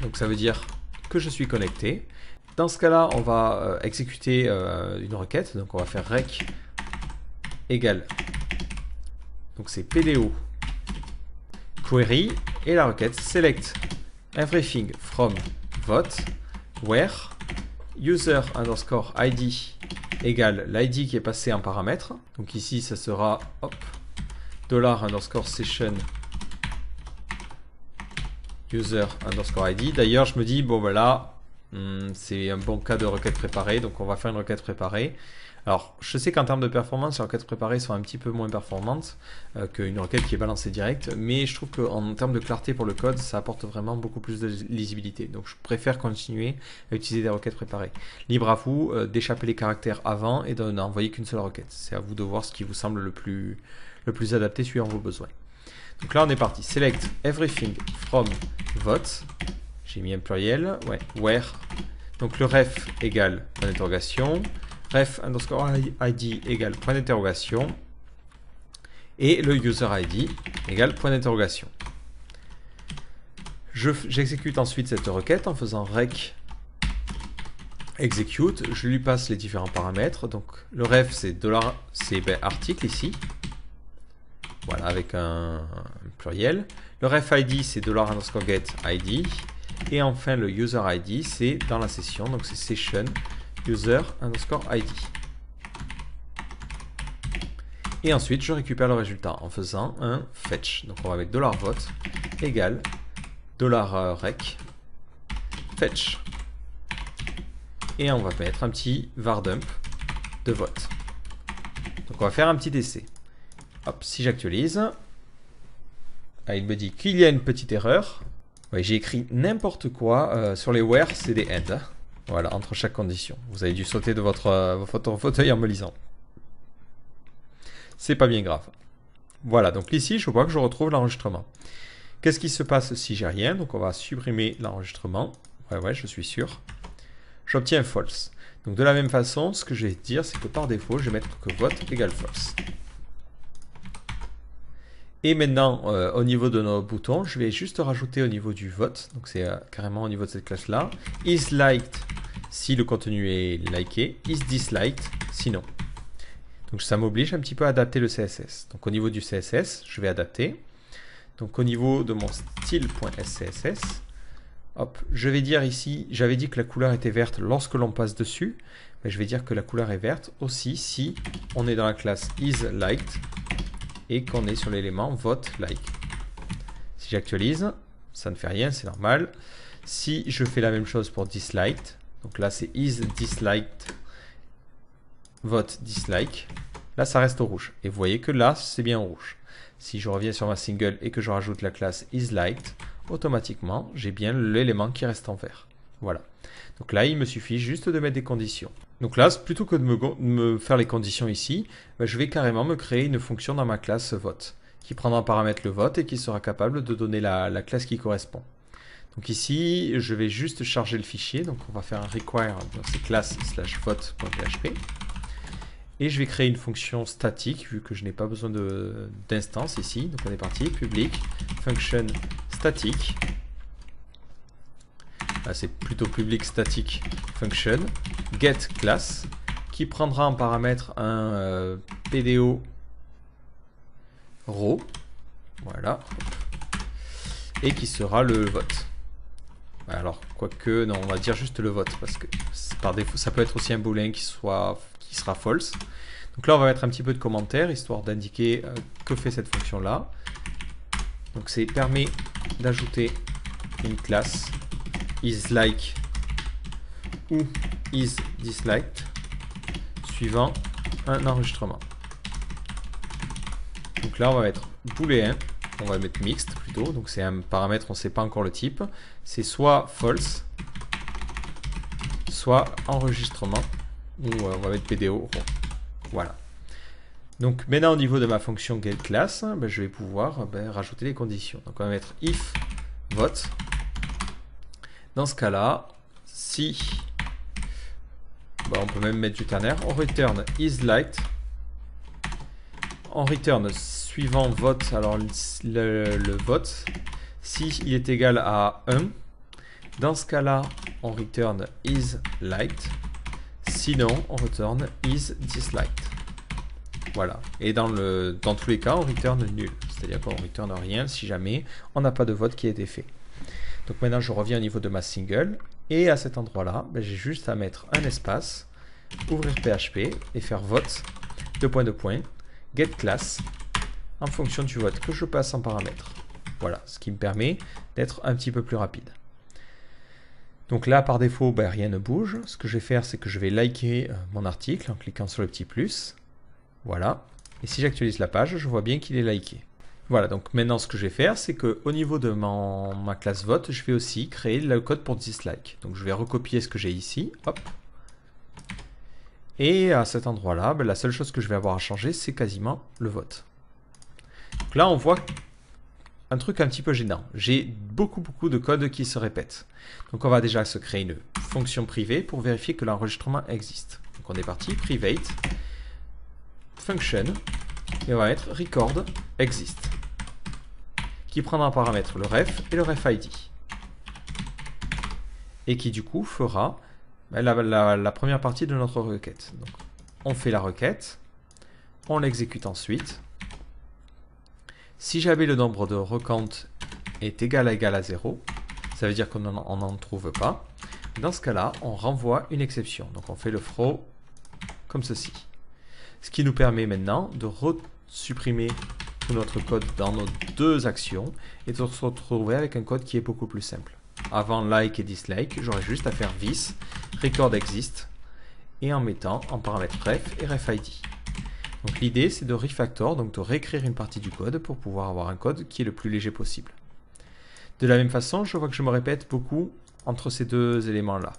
Donc ça veut dire que je suis connecté. Dans ce cas-là, on va exécuter une requête. Donc on va faire rec égale. Donc c'est PDO query et la requête select everything from vote where user underscore ID égale l'ID qui est passé en paramètre. Donc ici, ça sera hop, $_session user underscore ID. D'ailleurs, je me dis, bon voilà, c'est un bon cas de requête préparée, donc on va faire une requête préparée. Alors, je sais qu'en termes de performance, les requêtes préparées sont un petit peu moins performantes qu'une requête qui est balancée direct, mais je trouve qu'en termes de clarté pour le code, ça apporte vraiment beaucoup plus de lisibilité. Donc, je préfère continuer à utiliser des requêtes préparées. Libre à vous d'échapper les caractères avant et de n'envoyer qu'une seule requête. C'est à vous de voir ce qui vous semble le plus adapté suivant vos besoins. Donc là, on est parti. Select everything from vote. J'ai mis un pluriel. Ouais. Where. Donc le ref égale point d'interrogation. Ref underscore ID égale point d'interrogation. Et le user ID égale point d'interrogation. J'exécute ensuite cette requête en faisant rec execute. Je lui passe les différents paramètres. Donc le ref c'est article ici. Voilà, avec un pluriel. Le ref ID, c'est $_get ID. Et enfin, le user ID, c'est dans la session. Donc, c'est session user underscore ID. Et ensuite, je récupère le résultat en faisant un fetch. Donc, on va mettre $vote égale $rec fetch. Et on va mettre un petit var dump de vote. Donc, on va faire un petit essai. Hop, si j'actualise, il me dit qu'il y a une petite erreur. Ouais, j'ai écrit n'importe quoi sur les where, c'est des and. Voilà, entre chaque condition. Vous avez dû sauter de votre fauteuil en me lisant. C'est pas bien grave. Voilà, donc ici, je vois que je retrouve l'enregistrement. Qu'est-ce qui se passe si j'ai rien? Donc on va supprimer l'enregistrement. Ouais, je suis sûr. J'obtiens false. Donc de la même façon, ce que je vais dire, c'est que par défaut, je vais mettre que vote égale false. Et maintenant, au niveau de nos boutons, je vais juste rajouter au niveau du vote, donc c'est carrément au niveau de cette classe-là, is liked si le contenu est liké, is disliked sinon. Donc ça m'oblige un petit peu à adapter le CSS. Donc au niveau du CSS, je vais adapter. Donc au niveau de mon style.scss, hop, je vais dire ici, j'avais dit que la couleur était verte lorsque l'on passe dessus, mais je vais dire que la couleur est verte aussi si on est dans la classe isLiked et qu'on est sur l'élément voteLike. Si j'actualise, ça ne fait rien, c'est normal. Si je fais la même chose pour disliked, donc là c'est isDisliked voteDislike, là ça reste au rouge. Et vous voyez que là c'est bien au rouge. Si je reviens sur ma single et que je rajoute la classe isLiked, automatiquement, j'ai bien l'élément qui reste en vert. Voilà. Donc là, il me suffit juste de mettre des conditions. Donc là, plutôt que de me faire les conditions ici, je vais carrément me créer une fonction dans ma classe vote, qui prendra en paramètre le vote et qui sera capable de donner la classe qui correspond. Donc ici, je vais juste charger le fichier. Donc on va faire un require dans ces classes /vote.php. Et je vais créer une fonction statique, vu que je n'ai pas besoin d'instance ici. Donc on est parti, public, function static. Là c'est plutôt public static function, get class, qui prendra en paramètre un PDO row, voilà, et qui sera le vote. Alors, quoique, non, on va dire juste le vote, parce que par défaut, ça peut être aussi un boolean qui sera false. Donc là, on va mettre un petit peu de commentaires, histoire d'indiquer que fait cette fonction-là. Donc, c'est permet d'ajouter une classe isLike ou isDisliked suivant un enregistrement. Donc là, on va mettre booléen, on va mettre mixte plutôt, donc c'est un paramètre, on ne sait pas encore le type. C'est soit false, soit enregistrement, ou on va mettre PDO. Voilà. Donc maintenant au niveau de ma fonction getClass, je vais pouvoir rajouter les conditions. Donc on va mettre if vote. Dans ce cas-là, si on peut même mettre du ternaire, on return isLiked. On return suivant vote, alors le vote, si il est égal à 1, dans ce cas-là, on return isLiked, sinon on return isDisliked. Voilà, et dans tous les cas, on return nul, c'est-à-dire qu'on return rien si jamais on n'a pas de vote qui a été fait. Donc maintenant, je reviens au niveau de ma single, et à cet endroit-là, j'ai juste à mettre un espace, ouvrir PHP, et faire vote, getClass, en fonction du vote que je passe en paramètre. Voilà, ce qui me permet d'être un petit peu plus rapide. Donc là, par défaut, rien ne bouge. Ce que je vais faire, c'est que je vais liker mon article en cliquant sur le petit plus. Voilà. Et si j'actualise la page, je vois bien qu'il est liké. Voilà, donc maintenant, ce que je vais faire, c'est qu'au niveau de ma classe vote, je vais aussi créer le code pour dislike. Donc je vais recopier ce que j'ai ici. Hop. Et à cet endroit-là, la seule chose que je vais avoir à changer, c'est quasiment le vote. Donc là, on voit un truc un petit peu gênant. J'ai beaucoup de code qui se répètent. Donc on va déjà se créer une fonction privée pour vérifier que l'enregistrement existe. Donc on est parti, private, function, et on va mettre record exist, qui prendra en paramètre le ref et le ref ID. Et qui du coup fera la première partie de notre requête. Donc, on fait la requête, on l'exécute ensuite. Si jamais le nombre de recomptes est égal à 0, ça veut dire qu'on n'en trouve pas. Dans ce cas-là, on renvoie une exception. Donc on fait le throw comme ceci. Ce qui nous permet maintenant de supprimer tout notre code dans nos deux actions et de se retrouver avec un code qui est beaucoup plus simple. Avant like et dislike, j'aurais juste à faire this, record exist, et en mettant en paramètre ref et ref ID. Donc l'idée c'est de refactor, donc de réécrire une partie du code pour pouvoir avoir un code qui est le plus léger possible. De la même façon, je vois que je me répète beaucoup entre ces deux éléments-là.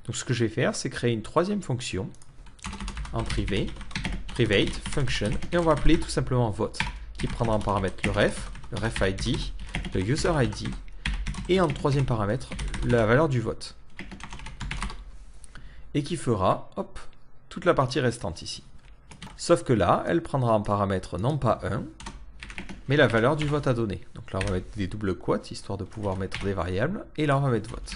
Donc ce que je vais faire, c'est créer une troisième fonction en privé, private, function, et on va appeler tout simplement vote, qui qui prendra en paramètre le ref ID, le user ID, et en troisième paramètre, la valeur du vote. Et qui fera, hop, toute la partie restante ici. Sauf que là, elle prendra en paramètre non pas 1, mais la valeur du vote à donner. Donc là, on va mettre des doubles quotes, histoire de pouvoir mettre des variables, et là, on va mettre vote.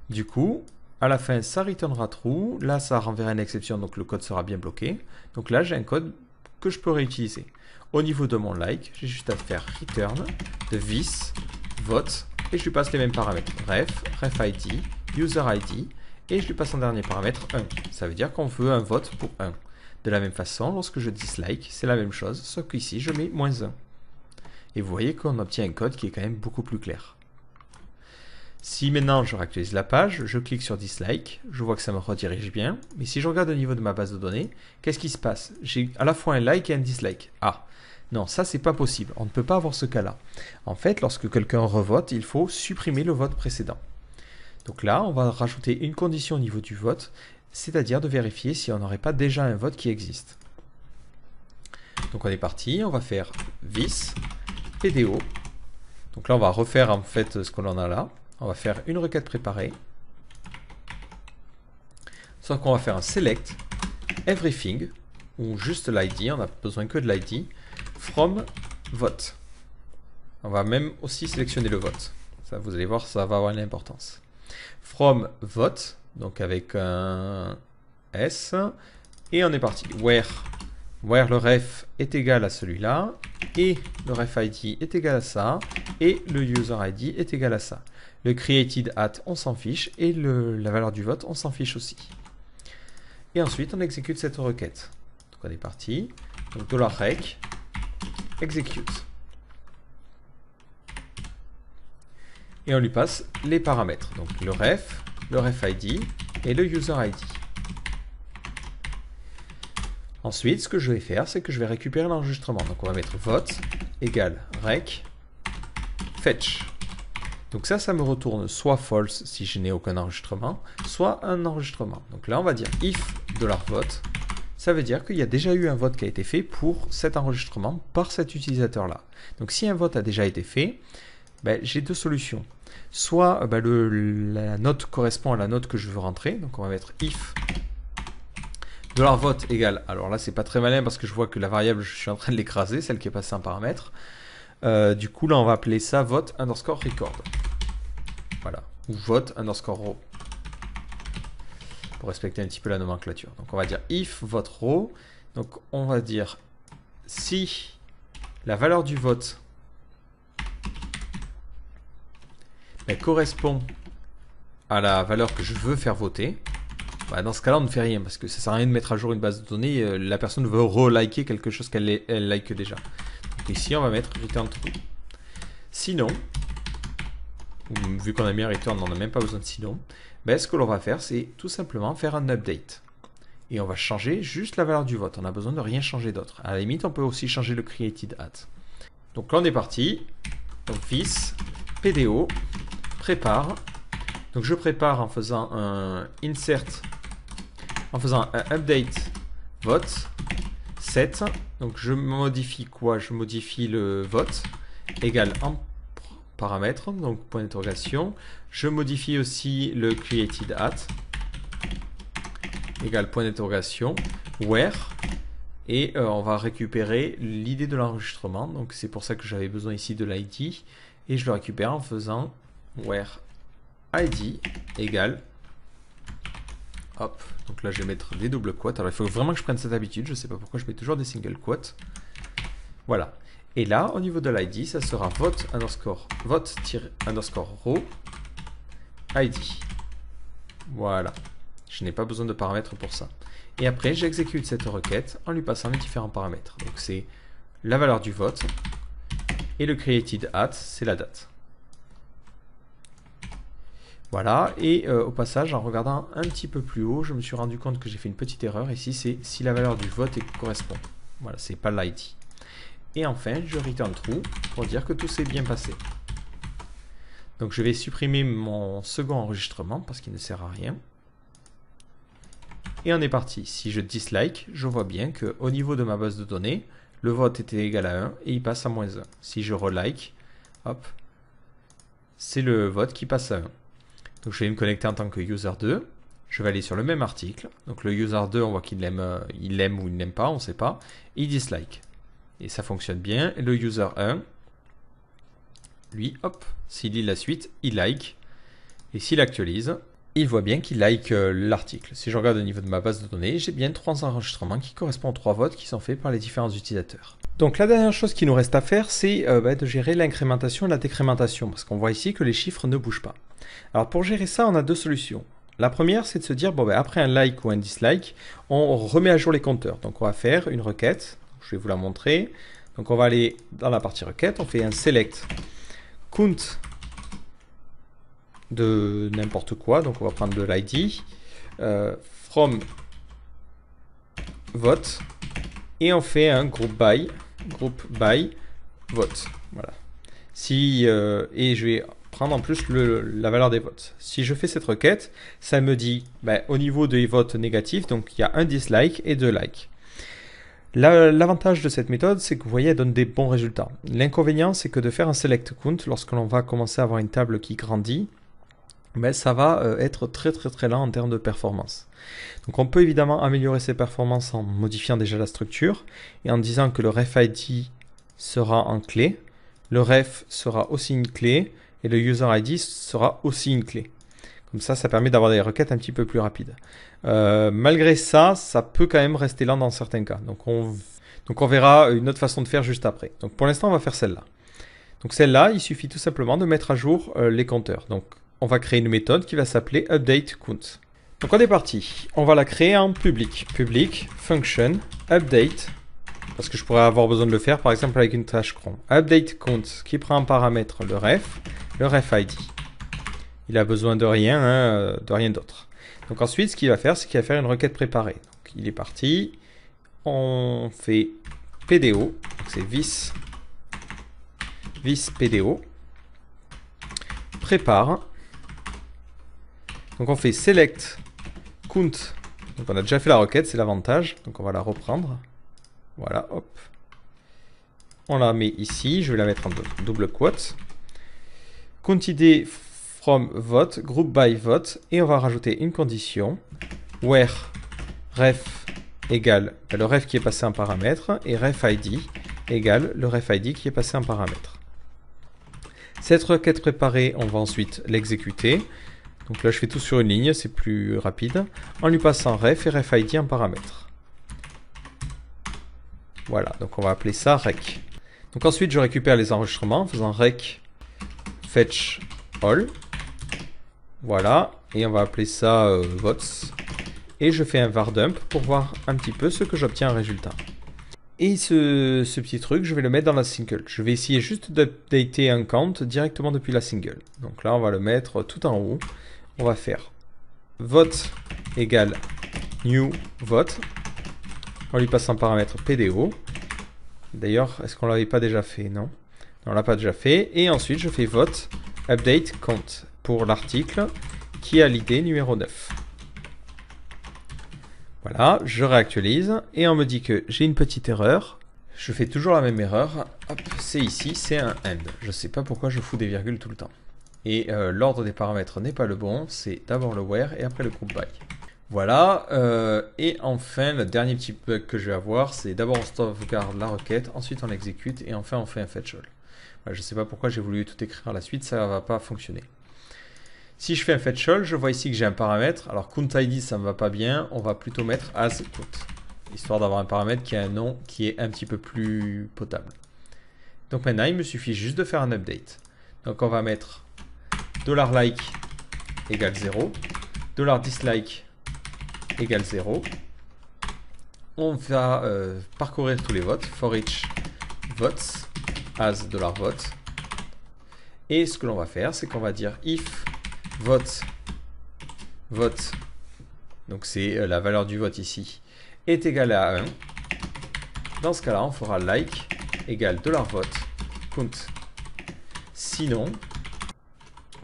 Du coup, à la fin, ça returnera true, là, ça renverra une exception, donc le code sera bien bloqué. Donc là, j'ai un code que je peux réutiliser. Au niveau de mon like, j'ai juste à faire return de this, vote, et je lui passe les mêmes paramètres. Ref ID, user ID, et je lui passe en dernier paramètre 1. Ça veut dire qu'on veut un vote pour 1. De la même façon, lorsque je dislike, c'est la même chose, sauf qu'ici, je mets -1. Et vous voyez qu'on obtient un code qui est quand même beaucoup plus clair. Si maintenant je réactualise la page, je clique sur dislike, je vois que ça me redirige bien, mais si je regarde au niveau de ma base de données, qu'est-ce qui se passe? J'ai à la fois un like et un dislike. Ah, non, ça c'est pas possible, on ne peut pas avoir ce cas-là. En fait, lorsque quelqu'un revote, il faut supprimer le vote précédent. Donc là, on va rajouter une condition au niveau du vote, c'est-à-dire de vérifier si on n'aurait pas déjà un vote qui existe. Donc on est parti, on va faire this, PDO. Donc là, on va refaire en fait ce que l'on a là. On va faire une requête préparée. Sauf qu'on va faire un select everything, ou juste l'ID, on n'a besoin que de l'ID, from vote. On va même aussi sélectionner le vote. Ça, vous allez voir, ça va avoir une importance. From vote, donc avec un S, et on est parti. Where le ref est égal à celui-là, et le ref ID est égal à ça, et le user ID est égal à ça. Le created at, on s'en fiche, et la valeur du vote, on s'en fiche aussi. Et ensuite, on exécute cette requête. Donc on est parti. Donc $rec, execute. Et on lui passe les paramètres. Donc le ref ID et le user ID. Ensuite, ce que je vais faire, c'est que je vais récupérer l'enregistrement. Donc on va mettre vote égale rec fetch. Donc ça me retourne soit false si je n'ai aucun enregistrement, soit un enregistrement. Donc là, on va dire if $vote. Ça veut dire qu'il y a déjà eu un vote qui a été fait pour cet enregistrement par cet utilisateur-là. Donc si un vote a déjà été fait, ben, j'ai deux solutions. Soit la note correspond à la note que je veux rentrer. Donc on va mettre if $vote égale. Alors là, c'est pas très malin parce que je vois que la variable, je suis en train de l'écraser, celle qui est passée en paramètre. Du coup, là, on va appeler ça vote underscore record. Voilà. Ou vote underscore row. Pour respecter un petit peu la nomenclature. Donc, on va dire if vote row. Donc, on va dire si la valeur du vote correspond à la valeur que je veux faire voter. Dans ce cas-là, on ne fait rien parce que ça ne sert à rien de mettre à jour une base de données. La personne veut reliker quelque chose qu'elle like déjà. Donc ici, on va mettre return true. Sinon, vu qu'on a mis un return, on n'a même pas besoin de sinon. Ce que l'on va faire, c'est tout simplement faire un update. Et on va changer juste la valeur du vote. On n'a besoin de rien changer d'autre. À la limite, on peut aussi changer le created at. Donc là, on est parti. Donc this, PDO, prépare. Donc je prépare en faisant un insert, en faisant un update vote set. Donc je modifie quoi? Je modifie le vote égal en paramètre, donc point d'interrogation. Je modifie aussi le created at égal point d'interrogation where, et on va récupérer l'idée de l'enregistrement. Donc c'est pour ça que j'avais besoin ici de l'ID, et je le récupère en faisant where ID égale, hop, donc là je vais mettre des doubles quotes. Alors il faut vraiment que je prenne cette habitude, je ne sais pas pourquoi je mets toujours des single quotes. Voilà. Et là, au niveau de l'ID, ça sera vote underscore row ID. Voilà. Je n'ai pas besoin de paramètres pour ça. Et après, j'exécute cette requête en lui passant les différents paramètres. Donc c'est la valeur du vote, et le created at, c'est la date. Voilà, et au passage, en regardant un petit peu plus haut, je me suis rendu compte que j'ai fait une petite erreur. Ici, c'est si la valeur du vote correspond. Voilà, c'est pas l'ID. Et enfin, je return true pour dire que tout s'est bien passé. Donc je vais supprimer mon second enregistrement parce qu'il ne sert à rien. Et on est parti. Si je dislike, je vois bien qu'au niveau de ma base de données, le vote était égal à 1 et il passe à moins 1. Si je relike, hop, c'est le vote qui passe à 1. Donc je vais me connecter en tant que user 2. Je vais aller sur le même article. Donc le user 2, on voit qu'il l'aime ou il n'aime pas, on ne sait pas. Il dislike. Et ça fonctionne bien. Et le user 1, lui, hop, s'il lit la suite, il like. Et s'il actualise, il voit bien qu'il like l'article. Si je regarde au niveau de ma base de données, j'ai bien 3 enregistrements qui correspondent aux 3 votes qui sont faits par les différents utilisateurs. Donc la dernière chose qu'il nous reste à faire, c'est de gérer l'incrémentation et la décrémentation, parce qu'on voit ici que les chiffres ne bougent pas. Alors pour gérer ça, on a 2 solutions. La première, c'est de se dire, bon, après un like ou un dislike, on remet à jour les compteurs. Donc on va faire une requête, je vais vous la montrer. Donc on va aller dans la partie requête, on fait un select count de n'importe quoi, donc on va prendre de l'id, from vote, et on fait un group by vote. Voilà. Et je vais prendre en plus la valeur des votes. Si je fais cette requête, ça me dit au niveau des votes négatifs, donc il y a un dislike et 2 likes. L'avantage de cette méthode, c'est que vous voyez, elle donne des bons résultats. L'inconvénient, c'est que de faire un select count, lorsque l'on va commencer à avoir une table qui grandit, ça va être très lent en termes de performance. Donc on peut évidemment améliorer ses performances en modifiant déjà la structure et en disant que le ref ID sera en clé, le ref sera aussi une clé et le user ID sera aussi une clé. Comme ça permet d'avoir des requêtes un petit peu plus rapides. Malgré ça, ça peut quand même rester lent dans certains cas. Donc on verra une autre façon de faire juste après. Donc pour l'instant, on va faire celle-là. Donc celle-là, il suffit tout simplement de mettre à jour les compteurs. Donc on va créer une méthode qui va s'appeler updateCount. Donc on est parti. On va la créer en public. Public function update. Parce que je pourrais avoir besoin de le faire par exemple avec une tâche cron. UpdateCount qui prend en paramètre le ref ID. Il a besoin de rien d'autre. Donc ensuite, ce qu'il va faire, c'est qu'il va faire une requête préparée. Donc il est parti. On fait PDO. C'est vis PDO. Prépare. Donc on fait select count. Donc on a déjà fait la requête, c'est l'avantage. Donc on va la reprendre. Voilà, hop. On la met ici. Je vais la mettre en double quote. Count id from vote, group by vote. Et on va rajouter une condition. Where ref égale le ref qui est passé en paramètre. Et ref id égale le ref id qui est passé en paramètre. Cette requête préparée, on va ensuite l'exécuter. Donc là, je fais tout sur une ligne, c'est plus rapide. En lui passant ref et ref id en paramètre. Voilà, donc on va appeler ça rec. Donc ensuite, je récupère les enregistrements en faisant rec fetch all. Voilà, et on va appeler ça votes. Et je fais un var dump pour voir un petit peu ce que j'obtiens en résultat. Et ce petit truc, je vais le mettre dans la single. Je vais essayer juste d'updater un count directement depuis la single. Donc là, on va le mettre tout en haut. On va faire vote égale new vote. On lui passe un paramètre PDO. D'ailleurs, est-ce qu'on l'avait pas déjà fait? Non, on l'a pas déjà fait. Et ensuite, je fais vote update count pour l'article qui a l'id numéro 9. Voilà, je réactualise et on me dit que j'ai une petite erreur. Je fais toujours la même erreur. Hop, c'est ici, c'est un end. Je ne sais pas pourquoi je fous des virgules tout le temps. Et l'ordre des paramètres n'est pas le bon. C'est d'abord le where et après le group by. Voilà. Et enfin, le dernier petit bug que je vais avoir, c'est d'abord on sauvegarde la requête, ensuite on l'exécute et enfin on fait un fetch all. Voilà, je ne sais pas pourquoi j'ai voulu tout écrire à la suite, ça ne va pas fonctionner. Si je fais un fetch all, je vois ici que j'ai un paramètre. Alors count id, ça ne me va pas bien. On va plutôt mettre as count, histoire d'avoir un paramètre qui a un nom qui est un petit peu plus potable. Donc maintenant, il me suffit juste de faire un update. Donc on va mettre $like égale 0, $dislike égale 0. On va parcourir tous les votes, for each votes as $vote. Et ce que l'on va faire, c'est qu'on va dire if vote, donc c'est la valeur du vote ici, est égal à 1. Dans ce cas-là, on fera like égale $vote count. Sinon,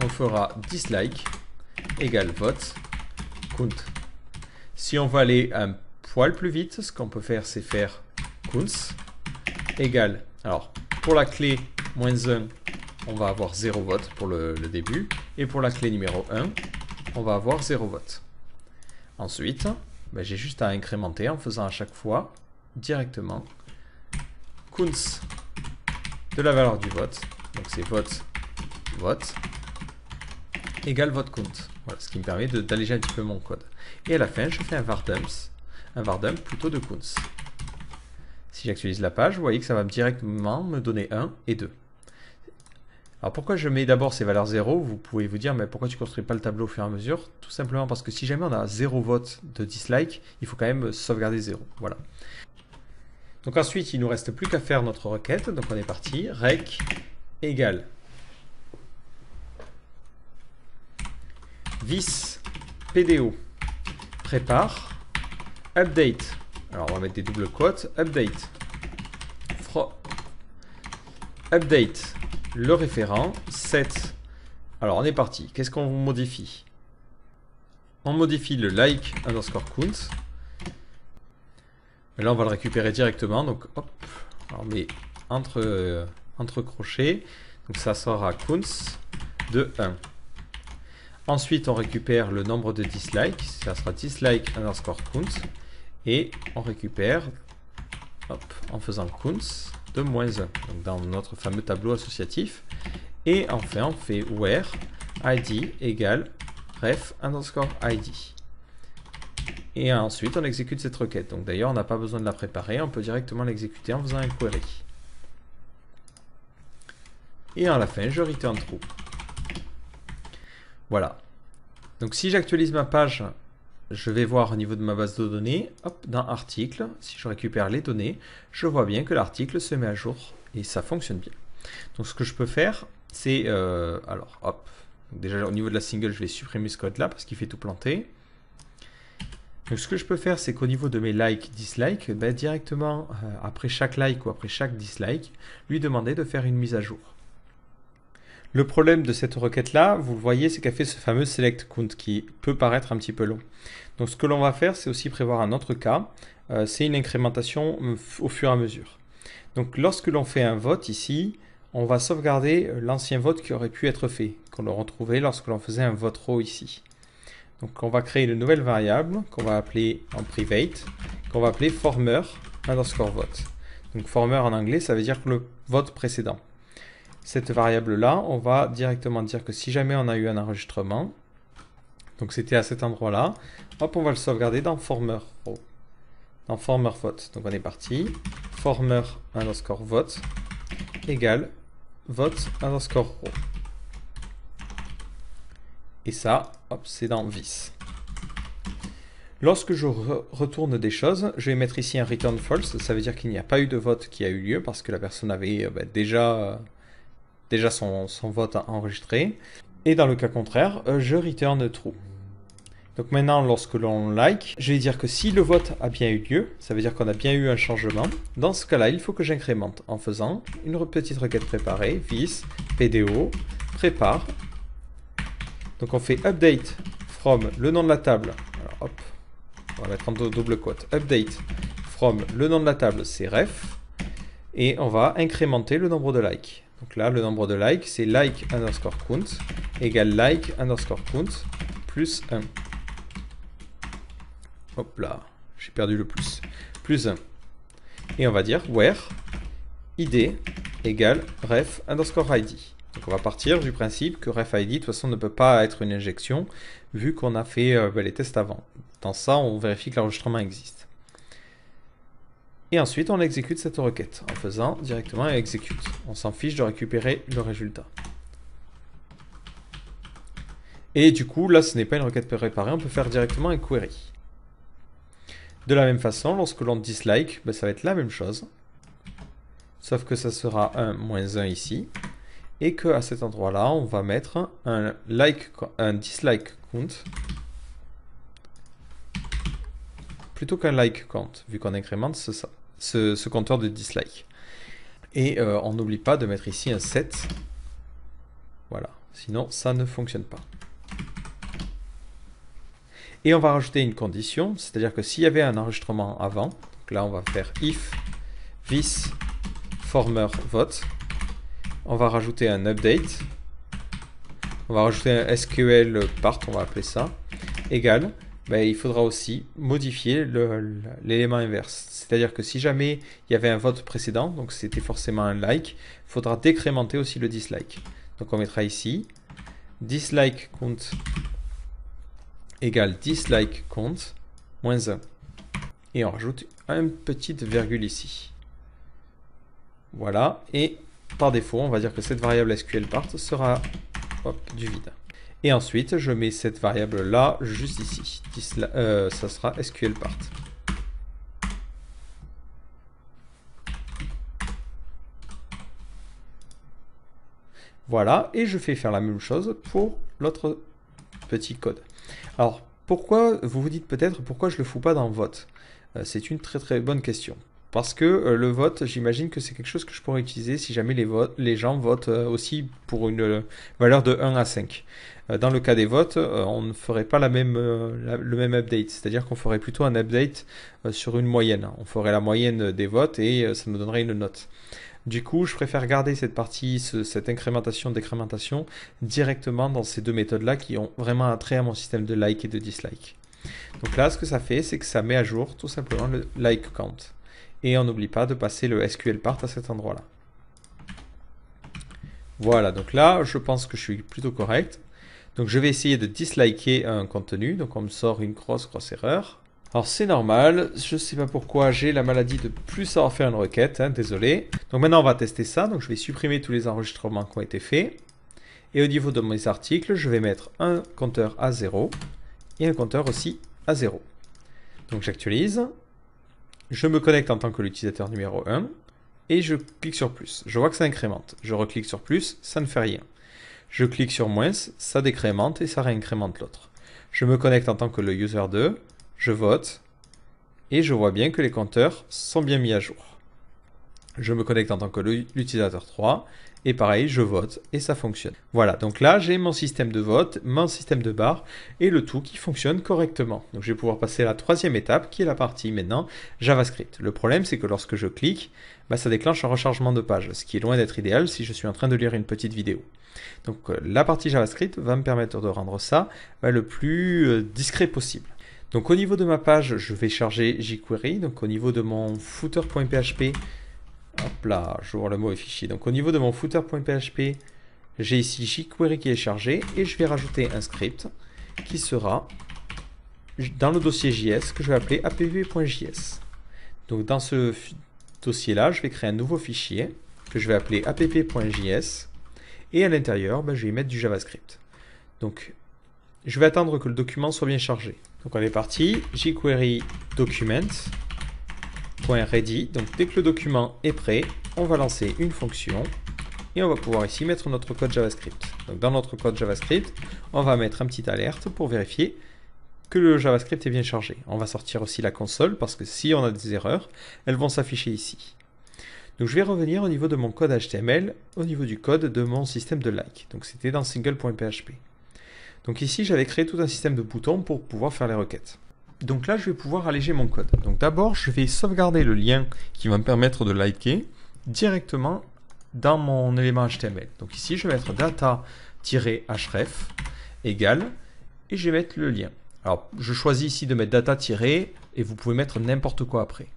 on fera dislike égale vote count. Si on va aller un poil plus vite, ce qu'on peut faire, c'est faire counts égale, alors pour la clé -1, on va avoir 0 vote pour le début, et pour la clé numéro 1, on va avoir 0 vote. Ensuite, ben, j'ai juste à incrémenter en faisant à chaque fois directement counts de la valeur du vote, donc c'est vote, vote, égale vote count. Voilà, ce qui me permet d'alléger un petit peu mon code. Et à la fin, je fais un var_dump plutôt de counts. Si j'actualise la page, vous voyez que ça va directement me donner 1 et 2. Alors pourquoi je mets d'abord ces valeurs 0? Vous pouvez vous dire, mais pourquoi tu ne construis pas le tableau au fur et à mesure? Tout simplement parce que si jamais on a 0 vote de dislike, il faut quand même sauvegarder 0. Voilà. Donc ensuite, il ne nous reste plus qu'à faire notre requête. Donc on est parti. Rec égale vis PDO prépare update. Alors on va mettre des doubles quotes. Update. Update le référent set. Alors on est parti. Qu'est-ce qu'on modifie? On modifie le like underscore count. Et là on va le récupérer directement. Donc hop, alors on met entre crochets. Donc ça sort à counts de 1. Ensuite on récupère le nombre de dislikes. Ça sera dislike underscore count. Et on récupère hop, en faisant counts de -1, donc dans notre fameux tableau associatif. Et enfin on fait where id égale ref underscore id. Et ensuite on exécute cette requête. Donc d'ailleurs on n'a pas besoin de la préparer, on peut directement l'exécuter en faisant un query. Et à la fin je return true. Voilà. Donc si j'actualise ma page, je vais voir au niveau de ma base de données, hop, dans article, si je récupère les données, je vois bien que l'article se met à jour et ça fonctionne bien. Donc ce que je peux faire, c'est, alors hop, donc déjà au niveau de la single, je vais supprimer ce code là parce qu'il fait tout planter. Donc ce que je peux faire, c'est qu'au niveau de mes likes, dislikes, ben, directement après chaque like ou après chaque dislike, lui demander de faire une mise à jour. Le problème de cette requête-là, vous le voyez, c'est qu'elle fait ce fameux select count qui peut paraître un petit peu long. Donc ce que l'on va faire, c'est aussi prévoir un autre cas, c'est une incrémentation au fur et à mesure. Donc lorsque l'on fait un vote ici, on va sauvegarder l'ancien vote qui aurait pu être fait, qu'on a retrouvé lorsque l'on faisait un vote row ici. Donc on va créer une nouvelle variable qu'on va appeler en private, qu'on va appeler former underscore vote. Donc former en anglais, ça veut dire le vote précédent. Cette variable-là, on va directement dire que si jamais on a eu un enregistrement, donc c'était à cet endroit-là, hop, on va le sauvegarder dans former row, dans former vote. Donc on est parti, former underscore vote égale vote underscore row. Et ça, hop, c'est dans vis. Lorsque je retourne des choses, je vais mettre ici un return false, ça veut dire qu'il n'y a pas eu de vote qui a eu lieu parce que la personne avait déjà son vote enregistré. Et dans le cas contraire, je return true. Donc maintenant, lorsque l'on like, je vais dire que si le vote a bien eu lieu, ça veut dire qu'on a bien eu un changement. Dans ce cas-là, il faut que j'incrémente en faisant une petite requête préparée, vis, pdo, prépare. Donc on fait update from le nom de la table. Alors hop, on va mettre en double quote. Update from le nom de la table, c'est ref. Et on va incrémenter le nombre de likes. Donc là, le nombre de likes, c'est like underscore count égale like underscore count plus 1. Hop là, j'ai perdu le plus. Plus 1. Et on va dire where id égale ref underscore id. Donc on va partir du principe que ref id de toute façon ne peut pas être une injection vu qu'on a fait les tests avant. Dans ça, on vérifie que l'enregistrement existe. Et ensuite, on exécute cette requête en faisant directement un execute. On s'en fiche de récupérer le résultat. Et du coup, là, ce n'est pas une requête préparée, on peut faire directement un query. De la même façon, lorsque l'on dislike, ben, ça va être la même chose. Sauf que ça sera un -1 ici. Et qu'à cet endroit-là, on va mettre un dislike count plutôt qu'un like count, vu qu'on incrémente ce compteur de dislike. Et on n'oublie pas de mettre ici un set. Voilà, sinon ça ne fonctionne pas. Et on va rajouter une condition, c'est-à-dire que s'il y avait un enregistrement avant, donc là on va faire if vis former vote. On va rajouter un update. On va rajouter un SQL part, on va appeler ça. Égal. Ben, il faudra aussi modifier l'élément inverse. C'est-à-dire que si jamais il y avait un vote précédent, donc c'était forcément un like, il faudra décrémenter aussi le dislike. Donc on mettra ici dislike count égale dislike count moins 1. Et on rajoute une petite virgule ici. Voilà. Et par défaut, on va dire que cette variable SQL part sera du vide. Et ensuite, je mets cette variable-là juste ici. Ça sera SQL part. Voilà, et je fais faire la même chose pour l'autre petit code. Alors, pourquoi, vous vous dites peut-être, pourquoi je ne le fous pas dans vote? C'est une très très bonne question. Parce que le vote, j'imagine que c'est quelque chose que je pourrais utiliser si jamais les gens votent aussi pour une valeur de 1 à 5. Dans le cas des votes, on ne ferait pas le même update. C'est-à-dire qu'on ferait plutôt un update sur une moyenne. On ferait la moyenne des votes et ça nous donnerait une note. Du coup, je préfère garder cette partie, cette incrémentation, décrémentation, directement dans ces deux méthodes-là qui ont vraiment attrait à mon système de like et de dislike. Donc là, ce que ça fait, c'est que ça met à jour tout simplement le like count. Et on n'oublie pas de passer le SQL part à cet endroit-là. Voilà, donc là, je pense que je suis plutôt correct. Donc je vais essayer de disliker un contenu. Donc on me sort une grosse erreur. Alors c'est normal, je ne sais pas pourquoi j'ai la maladie de plus savoir faire une requête, hein, désolé. Donc maintenant on va tester ça. Donc je vais supprimer tous les enregistrements qui ont été faits. Et au niveau de mes articles, je vais mettre un compteur à 0 et un compteur aussi à 0. Donc j'actualise. Je me connecte en tant que l'utilisateur numéro 1 et je clique sur plus. Je vois que ça incrémente. Je reclique sur plus, ça ne fait rien. Je clique sur moins, ça décrémente et ça réincrémente l'autre. Je me connecte en tant que le user 2, je vote et je vois bien que les compteurs sont bien mis à jour. Je me connecte en tant que l'utilisateur 3 et pareil, je vote et ça fonctionne. Voilà, donc là j'ai mon système de vote, mon système de barre et le tout qui fonctionne correctement. Donc je vais pouvoir passer à la troisième étape qui est la partie maintenant JavaScript. Le problème c'est que lorsque je clique, ça déclenche un rechargement de page, ce qui est loin d'être idéal si je suis en train de lire une petite vidéo. Donc la partie JavaScript va me permettre de rendre ça le plus discret possible. Donc au niveau de ma page, je vais charger jQuery. Donc au niveau de mon footer.php, hop là, j'ouvre le mauvais fichier. Donc au niveau de mon footer.php, j'ai ici jQuery qui est chargé et je vais rajouter un script qui sera dans le dossier JS que je vais appeler app.js. Donc dans ce dossier-là, je vais créer un nouveau fichier que je vais appeler app.js et à l'intérieur, je vais y mettre du JavaScript. Donc je vais attendre que le document soit bien chargé. Donc on est parti, jQuery document.ready. Donc dès que le document est prêt, on va lancer une fonction et on va pouvoir ici mettre notre code JavaScript. Donc dans notre code JavaScript, on va mettre un petit alerte pour vérifier que le JavaScript est bien chargé. On va sortir aussi la console parce que si on a des erreurs, elles vont s'afficher ici. Donc je vais revenir au niveau de mon code HTML, au niveau du code de mon système de like. Donc c'était dans single.php. Donc ici, j'avais créé tout un système de boutons pour pouvoir faire les requêtes. Donc là, je vais pouvoir alléger mon code. Donc d'abord, je vais sauvegarder le lien qui va me permettre de liker directement dans mon élément HTML. Donc ici, je vais mettre data-href égale et je vais mettre le lien. Alors, je choisis ici de mettre data- et vous pouvez mettre n'importe quoi après.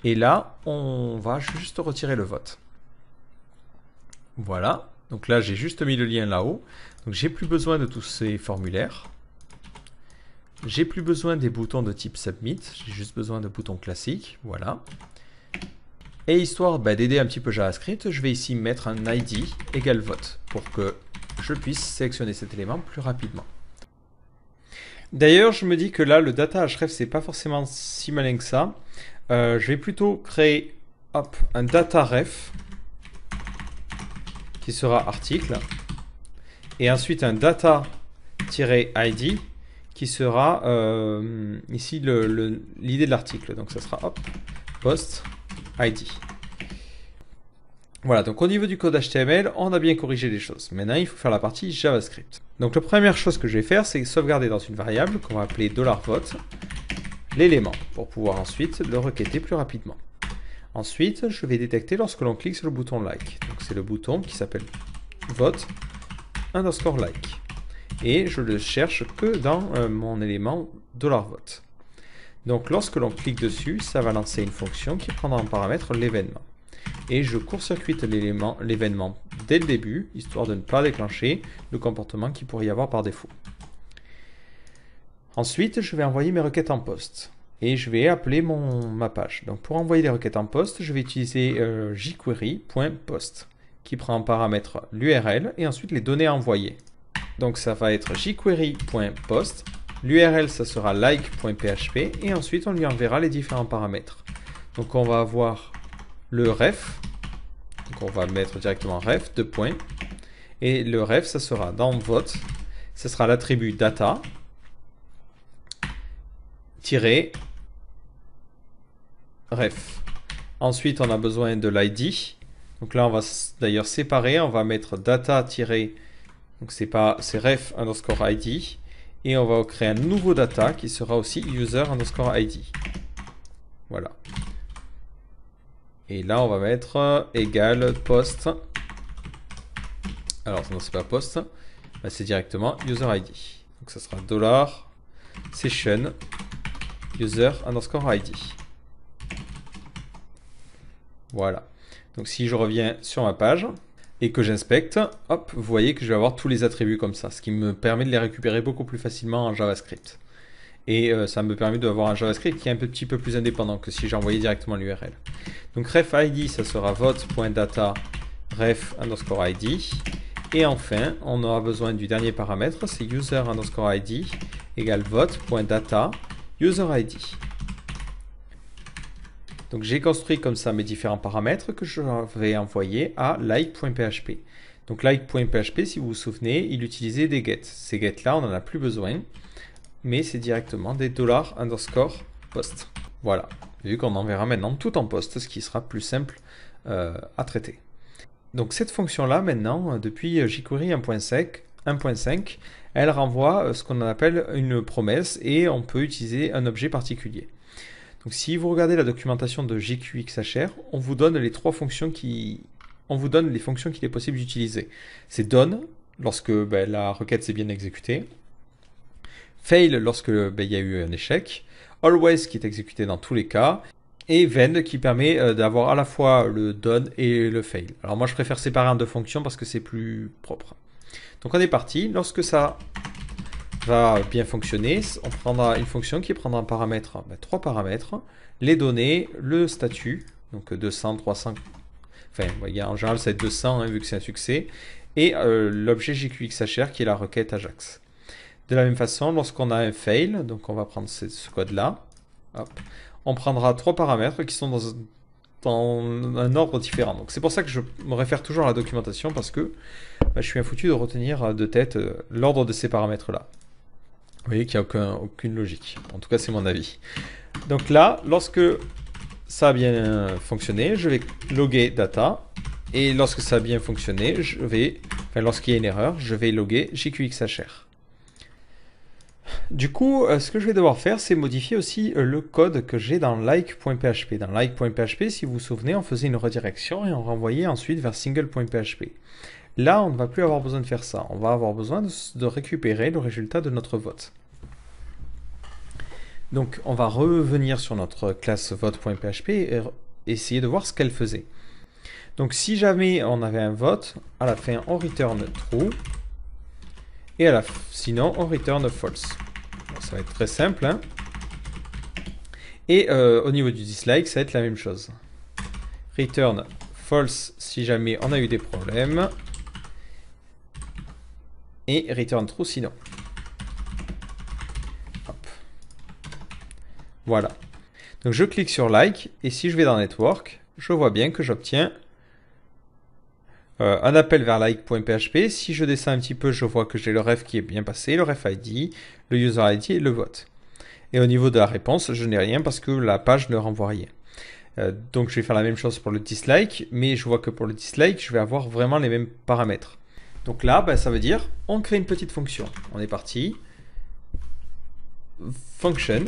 Et là, on va juste retirer le vote. Voilà. Donc là, j'ai juste mis le lien là-haut. Donc j'ai plus besoin de tous ces formulaires. J'ai plus besoin des boutons de type submit. J'ai juste besoin de boutons classiques. Voilà. Et histoire d'aider un petit peu JavaScript, je vais ici mettre un ID égale vote pour que je puisse sélectionner cet élément plus rapidement. D'ailleurs, je me dis que là, le data href, c'est pas forcément si malin que ça. Je vais plutôt créer un data ref qui sera article. Et ensuite un data-id qui sera ici l'idée de l'article. Donc ça sera post id. Voilà, donc au niveau du code HTML, on a bien corrigé les choses. Maintenant, il faut faire la partie JavaScript. Donc la première chose que je vais faire, c'est sauvegarder dans une variable qu'on va appeler $vote l'élément pour pouvoir ensuite le requêter plus rapidement. Ensuite, je vais détecter lorsque l'on clique sur le bouton like. Donc c'est le bouton qui s'appelle vote underscore like. Et je le cherche que dans mon élément $vote. Donc lorsque l'on clique dessus, ça va lancer une fonction qui prendra en paramètre l'événement. Et je court-circuite l'événement dès le début, histoire de ne pas déclencher le comportement qu'il pourrait y avoir par défaut. Ensuite, je vais envoyer mes requêtes en poste. Et je vais appeler ma page. Donc pour envoyer les requêtes en poste, je vais utiliser jQuery.post, qui prend en paramètre l'URL et ensuite les données à envoyer. Donc ça va être jQuery.post, l'URL ça sera like.php et ensuite on lui enverra les différents paramètres. Donc on va avoir le ref, donc on va mettre directement ref, et le ref ça sera dans vote, ce sera l'attribut data, tiré ref. Ensuite on a besoin de l'ID, donc là on va d'ailleurs séparer, on va mettre data donc c'est ref underscore ID, et on va créer un nouveau data qui sera aussi user underscore ID. Voilà. Et là on va mettre égal post. Alors non c'est pas post, c'est directement user ID. Donc ça sera $session user underscore ID. Voilà. Donc si je reviens sur ma page et que j'inspecte, hop, vous voyez que je vais avoir tous les attributs comme ça, ce qui me permet de les récupérer beaucoup plus facilement en JavaScript. Et ça me permet d'avoir un JavaScript qui est un petit peu plus indépendant que si j'envoyais directement l'URL. Donc ref ID, ça sera vote.data ref underscore ID. Et enfin, on aura besoin du dernier paramètre, c'est user underscore ID égale vote.data user ID. Donc j'ai construit comme ça mes différents paramètres que je vais envoyer à like.php. Donc like.php, si vous vous souvenez, il utilisait des get. Ces get là, on n'en a plus besoin, mais c'est directement des $post. Voilà, vu qu'on enverra maintenant tout en post, ce qui sera plus simple à traiter. Donc cette fonction-là, maintenant, depuis jQuery 1.5, elle renvoie ce qu'on appelle une promesse et on peut utiliser un objet particulier. Donc si vous regardez la documentation de JQXHR, on vous donne les fonctions qu'il est possible d'utiliser. C'est done, lorsque la requête s'est bien exécutée. Fail, lorsque il y a eu un échec. Always, qui est exécuté dans tous les cas. Et Vend, qui permet d'avoir à la fois le done et le fail. Alors moi, je préfère séparer en deux fonctions parce que c'est plus propre. Donc on est parti. Lorsque ça va bien fonctionner, on prendra une fonction qui prendra en paramètre, trois paramètres, les données, le statut, donc 200, 300, enfin en général ça va être 200 vu que c'est un succès, et l'objet JQXHR qui est la requête Ajax. De la même façon, lorsqu'on a un fail, donc on va prendre ce code-là, on prendra trois paramètres qui sont dans un ordre différent. Donc c'est pour ça que je me réfère toujours à la documentation parce que je suis un foutu de retenir de tête l'ordre de ces paramètres-là. Vous voyez qu'il n'y a aucune logique. En tout cas, c'est mon avis. Donc là, lorsque ça a bien fonctionné, je vais loguer data. Et lorsque ça a bien fonctionné, lorsqu'il y a une erreur, je vais loguer JQXHR. Du coup, ce que je vais devoir faire, c'est modifier aussi le code que j'ai dans like.php. Dans like.php, si vous vous souvenez, on faisait une redirection et on renvoyait ensuite vers single.php. Là, on ne va plus avoir besoin de faire ça. On va avoir besoin de récupérer le résultat de notre vote. Donc, on va revenir sur notre classe vote.php et essayer de voir ce qu'elle faisait. Donc, si jamais on avait un vote, à la fin, on return true. Et sinon, on return false. Bon, ça va être très simple. Hein. Et au niveau du dislike, ça va être la même chose. Return false si jamais on a eu des problèmes. Et return true sinon. Hop. Voilà. Donc je clique sur like et si je vais dans network, je vois bien que j'obtiens un appel vers like.php. Si je descends un petit peu, je vois que j'ai le ref qui est bien passé, le ref ID, le user ID et le vote. Et au niveau de la réponse, je n'ai rien parce que la page ne renvoie rien. Donc je vais faire la même chose pour le dislike, mais je vois que pour le dislike, je vais avoir vraiment les mêmes paramètres. Donc là, ça veut dire, on crée une petite fonction. On est parti. Function,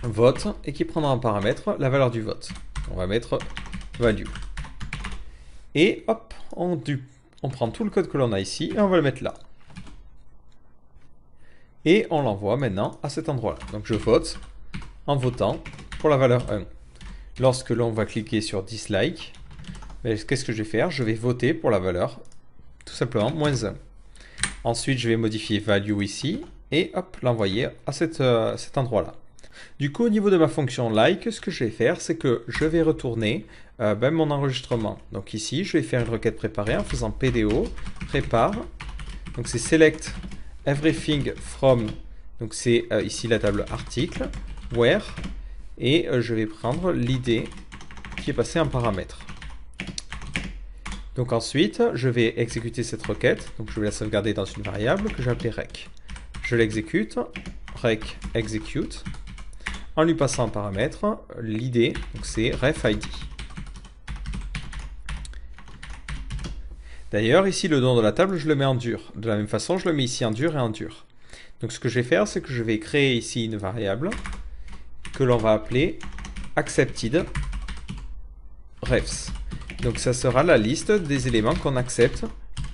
vote, et qui prendra en paramètre la valeur du vote. On va mettre value. Et hop, on prend tout le code que l'on a ici et on va le mettre là. Et on l'envoie maintenant à cet endroit-là. Donc je vote en votant pour la valeur 1. Lorsque l'on va cliquer sur dislike, qu'est-ce que je vais faire? Je vais voter pour la valeur tout simplement -1. Ensuite, je vais modifier value ici et hop, l'envoyer à cet endroit-là. Du coup, au niveau de ma fonction like, ce que je vais faire, c'est que je vais retourner mon enregistrement. Donc ici, je vais faire une requête préparée en faisant PDO, prépare. Donc c'est select everything from, donc c'est ici la table article, where, et je vais prendre l'id qui est passé en paramètre. Donc ensuite, je vais exécuter cette requête, donc je vais la sauvegarder dans une variable que j'ai appelée rec. Je l'exécute, rec execute, en lui passant en paramètre l'id, donc c'est ref_id. D'ailleurs, ici, le nom de la table, je le mets en dur. De la même façon, je le mets ici en dur et en dur. Donc ce que je vais faire, c'est que je vais créer ici une variable que l'on va appeler accepted refs. Donc ça sera la liste des éléments qu'on accepte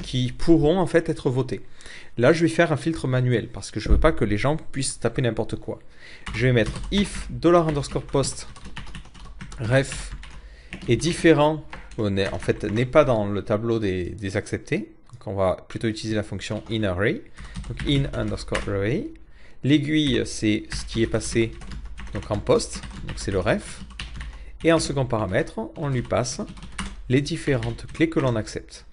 qui pourront en fait être votés. Là, je vais faire un filtre manuel parce que je ne veux pas que les gens puissent taper n'importe quoi. Je vais mettre if $_post ref est différent, en fait n'est pas dans le tableau des acceptés. Donc on va plutôt utiliser la fonction inArray. Donc in_array. L'aiguille, c'est ce qui est passé donc en post, donc c'est le ref. Et en second paramètre, on lui passe les différentes clés que l'on accepte.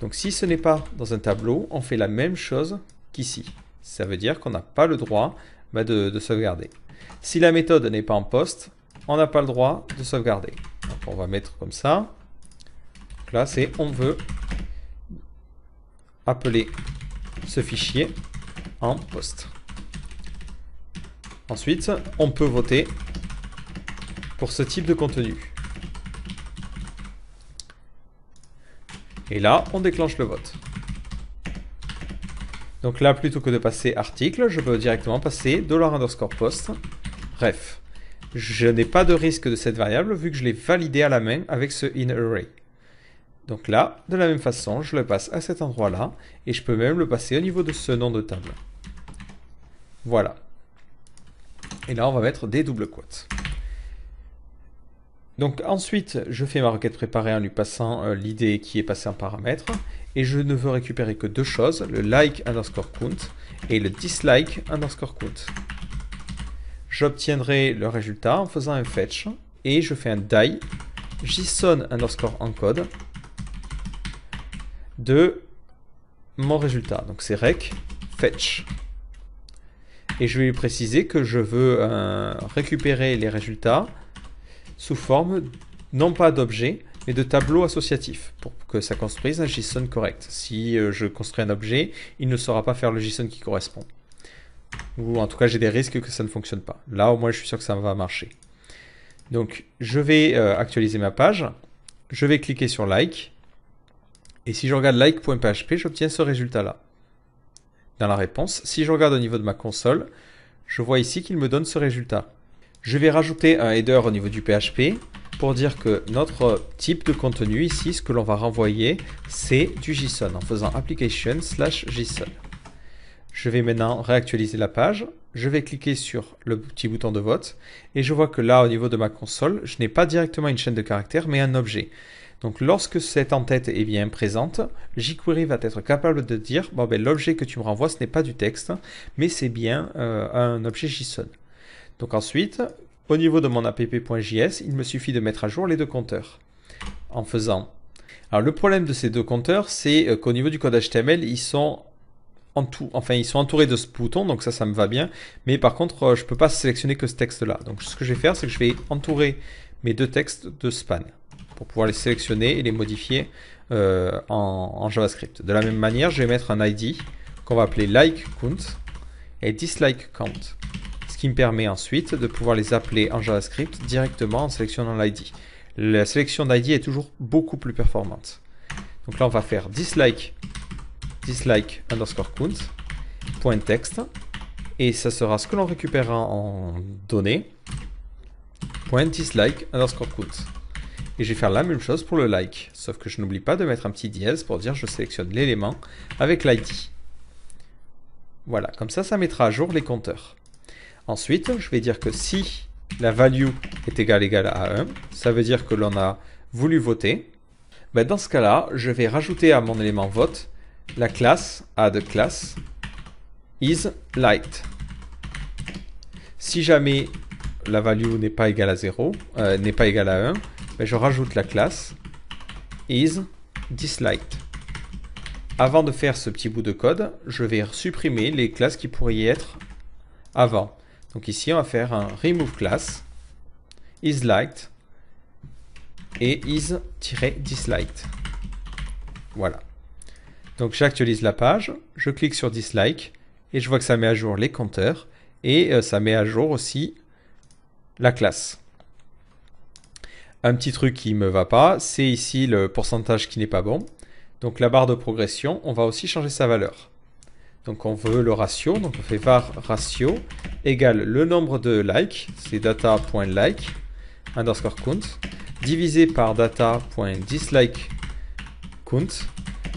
Donc si ce n'est pas dans un tableau, on fait la même chose qu'ici. Ça veut dire qu'on n'a pas le droit de sauvegarder. Si la méthode n'est pas en post, on n'a pas le droit de sauvegarder. Donc on va mettre comme ça. Donc là, c'est on veut appeler ce fichier en post. Ensuite, on peut voter pour ce type de contenu. Et là, on déclenche le vote. Donc là, plutôt que de passer article, je peux directement passer $_post ref. Je n'ai pas de risque de cette variable vu que je l'ai validée à la main avec ce inArray. Donc là, de la même façon, je le passe à cet endroit-là et je peux même le passer au niveau de ce nom de table. Voilà. Et là, on va mettre des doubles quotes. Donc ensuite, je fais ma requête préparée en lui passant l'id qui est passé en paramètre. Et je ne veux récupérer que deux choses, le like_count et le dislike_count. J'obtiendrai le résultat en faisant un fetch et je fais un die JSON_encode de mon résultat. Donc c'est rec fetch. Et je vais lui préciser que je veux récupérer les résultats sous forme non pas d'objets, mais de tableaux associatifs pour que ça construise un JSON correct. Si je construis un objet, il ne saura pas faire le JSON qui correspond. Ou en tout cas, j'ai des risques que ça ne fonctionne pas. Là, au moins, je suis sûr que ça va marcher. Donc, je vais actualiser ma page. Je vais cliquer sur like. Et si je regarde like.php, j'obtiens ce résultat-là. Dans la réponse, si je regarde au niveau de ma console, je vois ici qu'il me donne ce résultat. Je vais rajouter un header au niveau du PHP pour dire que notre type de contenu ici, ce que l'on va renvoyer, c'est du JSON en faisant application/JSON. Je vais maintenant réactualiser la page. Je vais cliquer sur le petit bouton de vote et je vois que là, au niveau de ma console, je n'ai pas directement une chaîne de caractères, mais un objet. Donc lorsque cette en-tête est bien présente, jQuery va être capable de dire bon, ben, l'objet que tu me renvoies, ce n'est pas du texte, mais c'est bien un objet JSON. Donc ensuite, au niveau de mon app.js, il me suffit de mettre à jour les deux compteurs. En faisant. Alors le problème de ces deux compteurs, c'est qu'au niveau du code HTML, ils sont entourés de ce bouton, donc ça me va bien. Mais par contre, je ne peux pas sélectionner que ce texte-là. Donc ce que je vais faire, c'est que je vais entourer mes deux textes de span pour pouvoir les sélectionner et les modifier en JavaScript. De la même manière, je vais mettre un ID qu'on va appeler like_count et dislike_count. Ce qui me permet ensuite de pouvoir les appeler en JavaScript directement en sélectionnant l'ID. La sélection d'ID est toujours beaucoup plus performante. Donc là, on va faire dislike_count, .text, et ça sera ce que l'on récupérera en données. dislike underscore count. Et je vais faire la même chose pour le like, sauf que je n'oublie pas de mettre un petit dièse pour dire je sélectionne l'élément avec l'ID. Voilà, comme ça, ça mettra à jour les compteurs. Ensuite, je vais dire que si la value est égale à 1, ça veut dire que l'on a voulu voter. Ben dans ce cas-là, je vais rajouter à mon élément vote la classe add class is liked. Si jamais la value n'est pas égale à 0, n'est pas égale à 1, ben je rajoute la classe is disliked. Avant de faire ce petit bout de code, je vais supprimer les classes qui pourraient y être avant. Donc ici, on va faire un remove class is liked et is-disliked. Voilà. Donc j'actualise la page, je clique sur dislike et je vois que ça met à jour les compteurs et ça met à jour aussi la classe. Un petit truc qui ne me va pas, c'est ici le pourcentage qui n'est pas bon. Donc la barre de progression, on va aussi changer sa valeur. Donc on veut le ratio, donc on fait var ratio égale le nombre de likes, c'est data.like underscore count, divisé par data.dislike count,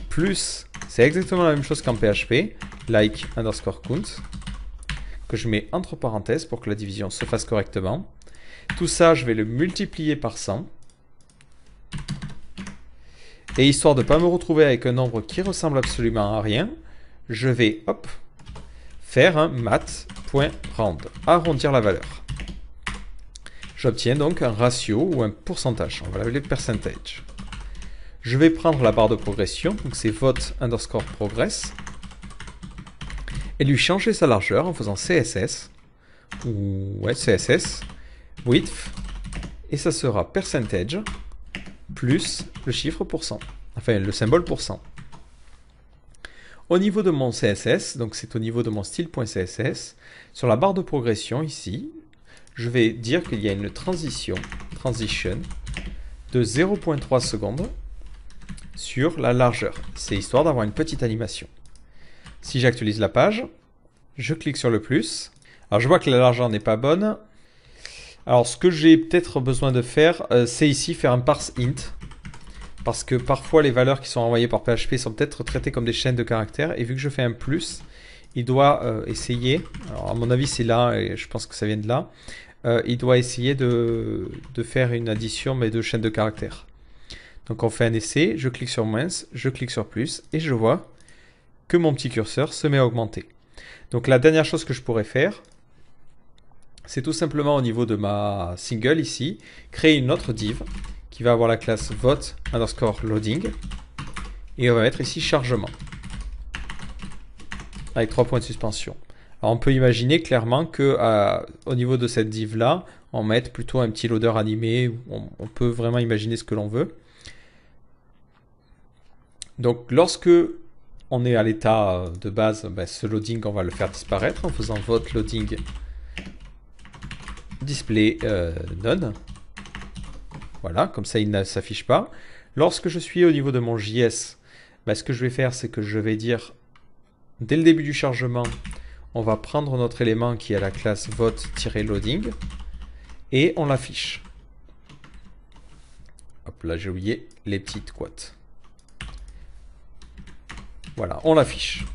plus, c'est exactement la même chose qu'en PHP, like underscore count, que je mets entre parenthèses pour que la division se fasse correctement. Tout ça, je vais le multiplier par 100. Et histoire de ne pas me retrouver avec un nombre qui ressemble absolument à rien, je vais faire un mat.round, arrondir la valeur. J'obtiens donc un ratio ou un pourcentage, on va l'appeler percentage. Je vais prendre la barre de progression, donc c'est vote underscore progress, et lui changer sa largeur en faisant CSS, ou CSS, width, et ça sera percentage plus le chiffre %, enfin le symbole %. Au niveau de mon CSS, donc c'est au niveau de mon style.css, sur la barre de progression ici, je vais dire qu'il y a une transition de 0.3 secondes sur la largeur. C'est histoire d'avoir une petite animation. Si j'actualise la page, je clique sur le plus. Alors je vois que la largeur n'est pas bonne. Alors ce que j'ai peut-être besoin de faire, c'est ici faire un parse int. Parce que parfois les valeurs qui sont envoyées par PHP sont peut-être traitées comme des chaînes de caractères. Et vu que je fais un plus, il doit essayer, alors à mon avis c'est là, et je pense que ça vient de là, il doit essayer de faire une addition mais de chaînes de caractères. Donc on fait un essai, je clique sur moins, je clique sur plus, et je vois que mon petit curseur se met à augmenter. Donc la dernière chose que je pourrais faire, c'est tout simplement au niveau de ma single ici, créer une autre div qui va avoir la classe vote underscore loading, et on va mettre ici chargement, avec 3 points de suspension. Alors on peut imaginer clairement que au niveau de cette div là, on mette plutôt un petit loader animé, on peut vraiment imaginer ce que l'on veut. Donc lorsque on est à l'état de base, ce loading on va le faire disparaître en faisant vote loading display none. Voilà, comme ça il ne s'affiche pas. Lorsque je suis au niveau de mon JS, ce que je vais faire, c'est que je vais dire, dès le début du chargement, on va prendre notre élément qui est la classe vote-loading et on l'affiche. Hop, là j'ai oublié les petites quotes. Voilà, on l'affiche.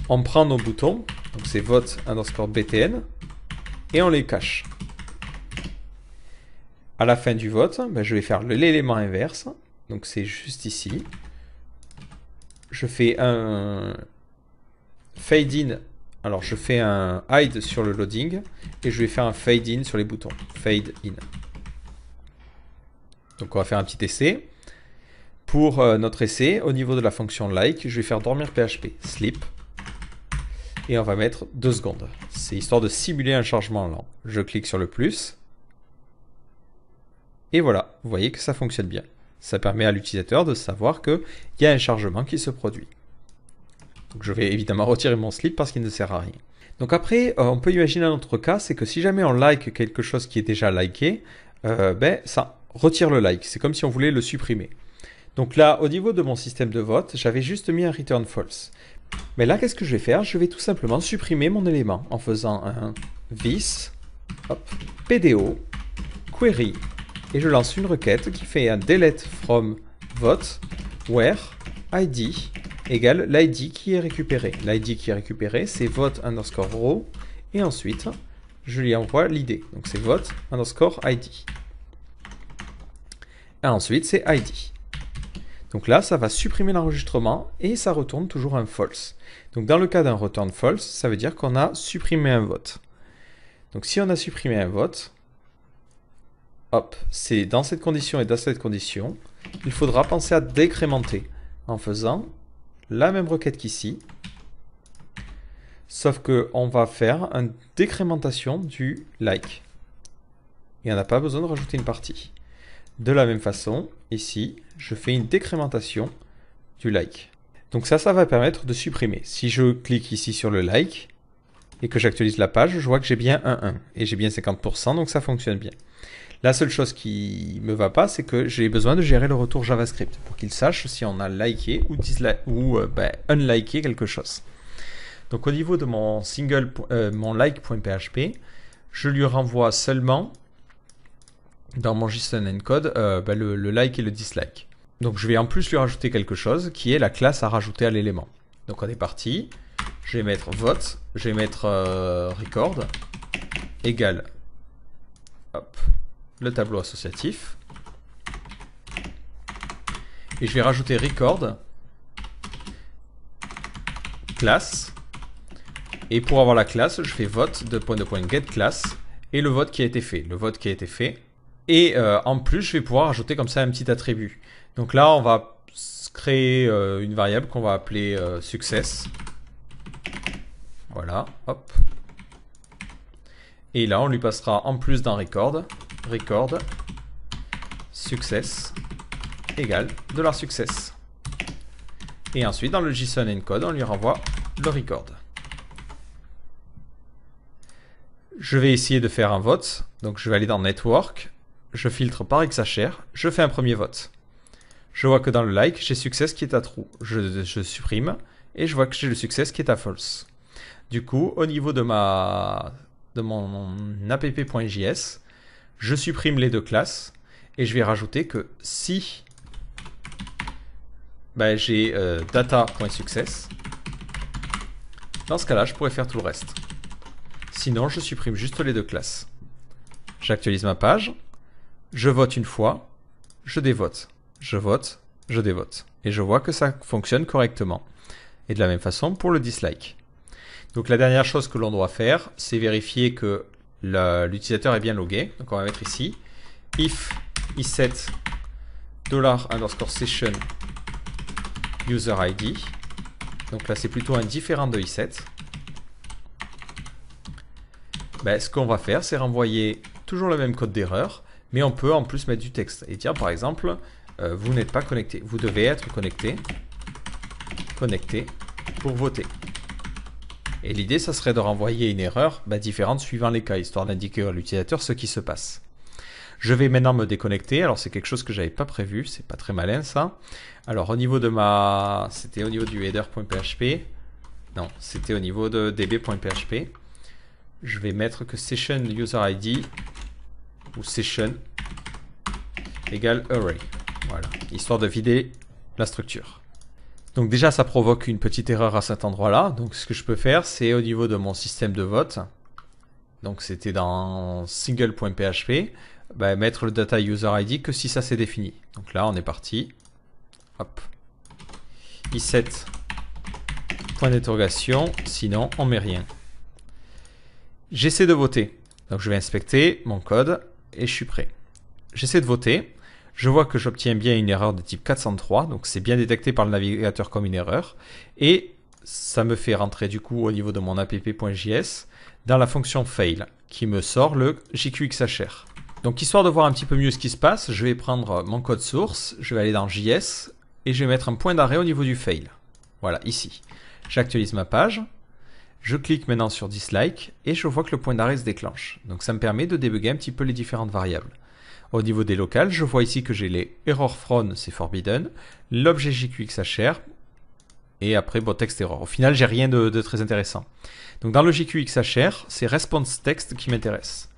On prend nos boutons, donc c'est vote underscore btn, et on les cache. À la fin du vote, je vais faire l'élément inverse, donc c'est juste ici. Je fais un fade in, alors je fais un hide sur le loading, et je vais faire un fade in sur les boutons, fade in. Donc on va faire un petit essai. Pour notre essai, au niveau de la fonction like, je vais faire dormir PHP, sleep, et on va mettre 2 secondes. C'est histoire de simuler un chargement lent. Je clique sur le plus, et voilà, vous voyez que ça fonctionne bien. Ça permet à l'utilisateur de savoir qu'il y a un chargement qui se produit. Donc je vais évidemment retirer mon sleep parce qu'il ne sert à rien. Donc après, on peut imaginer un autre cas, c'est que si jamais on like quelque chose qui est déjà liké, ça retire le like. C'est comme si on voulait le supprimer. Donc là, au niveau de mon système de vote, j'avais juste mis un return false. Mais là, qu'est-ce que je vais faire? Je vais tout simplement supprimer mon élément en faisant un this, pdo, query et je lance une requête qui fait un delete from vote where id égale l'id qui est récupéré. L'id qui est récupéré, c'est vote underscore row et ensuite je lui envoie l'id. Donc c'est vote underscore id. Et ensuite c'est id. Donc là, ça va supprimer l'enregistrement et ça retourne toujours un false. Donc dans le cas d'un return false, ça veut dire qu'on a supprimé un vote. Donc si on a supprimé un vote, hop, c'est dans cette condition et dans cette condition, il faudra penser à décrémenter en faisant la même requête qu'ici, sauf qu'on va faire une décrémentation du like. Et on n'a pas besoin de rajouter une partie. De la même façon, ici, je fais une décrémentation du like. Donc ça va permettre de supprimer. Si je clique ici sur le like et que j'actualise la page, je vois que j'ai bien un 1 et j'ai bien 50%, donc ça fonctionne bien. La seule chose qui ne me va pas, c'est que j'ai besoin de gérer le retour JavaScript pour qu'il sache si on a liké ou unliké quelque chose. Donc au niveau de mon mon like.php, je lui renvoie seulement dans mon JSON encode le like et le dislike. Donc je vais en plus lui rajouter quelque chose qui est la classe à rajouter à l'élément. Donc on est parti. Je vais mettre vote, je vais mettre record égale le tableau associatif. Et je vais rajouter record classe. Et pour avoir la classe, je fais vote get class et le vote qui a été fait. Le vote qui a été fait. Et en plus, je vais pouvoir ajouter comme ça un petit attribut. Donc là, on va créer une variable qu'on va appeler success. Voilà, hop. Et là, on lui passera en plus d'un record success égale $success. Et ensuite, dans le JSON encode, on lui renvoie le record. Je vais essayer de faire un vote. Donc, je vais aller dans Network. Je filtre par XHR. Je fais un premier vote. Je vois que dans le like, j'ai success qui est à true. Je supprime. Et je vois que j'ai le success qui est à false. Du coup, au niveau de mon app.js, je supprime les deux classes. Et je vais rajouter que si j'ai data.success, dans ce cas-là, je pourrais faire tout le reste. Sinon, je supprime juste les deux classes. J'actualise ma page. Je vote une fois. Je dévote. Je vote. Je dévote. Et je vois que ça fonctionne correctement. Et de la même façon pour le dislike. Donc la dernière chose que l'on doit faire, c'est vérifier que l'utilisateur est bien logué. Donc on va mettre ici if iset $_session user ID. Donc là c'est plutôt un différent de iset. Ce qu'on va faire, c'est renvoyer toujours le même code d'erreur, mais on peut en plus mettre du texte et dire par exemple vous n'êtes pas connecté, vous devez être connecté pour voter. Et l'idée, ça serait de renvoyer une erreur différente suivant les cas, histoire d'indiquer à l'utilisateur ce qui se passe. Je vais maintenant me déconnecter. Alors c'est quelque chose que j'avais pas prévu, c'est pas très malin ça. Alors au niveau de c'était au niveau du header.php. Non, c'était au niveau de db.php. Je vais mettre que session user ID ou session égale array. Voilà, histoire de vider la structure. Donc déjà, ça provoque une petite erreur à cet endroit-là. Donc ce que je peux faire, c'est au niveau de mon système de vote. Donc c'était dans single.php, mettre le data user ID que si ça c'est défini. Donc là, on est parti. Hop. iset point d'interrogation, sinon on met rien. J'essaie de voter. Donc je vais inspecter mon code et je suis prêt. J'essaie de voter. Je vois que j'obtiens bien une erreur de type 403. Donc c'est bien détecté par le navigateur comme une erreur. Et ça me fait rentrer du coup au niveau de mon app.js dans la fonction fail qui me sort le JQXHR. Donc histoire de voir un petit peu mieux ce qui se passe, je vais prendre mon code source, je vais aller dans JS et je vais mettre un point d'arrêt au niveau du fail. Voilà, ici. J'actualise ma page. Je clique maintenant sur dislike et je vois que le point d'arrêt se déclenche. Donc ça me permet de débugger un petit peu les différentes variables. Au niveau des locales, je vois ici que j'ai les error from, c'est forbidden, l'objet JQXHR et après text error. Au final, j'ai rien de très intéressant. Donc dans le JQXHR, c'est response text qui m'intéresse.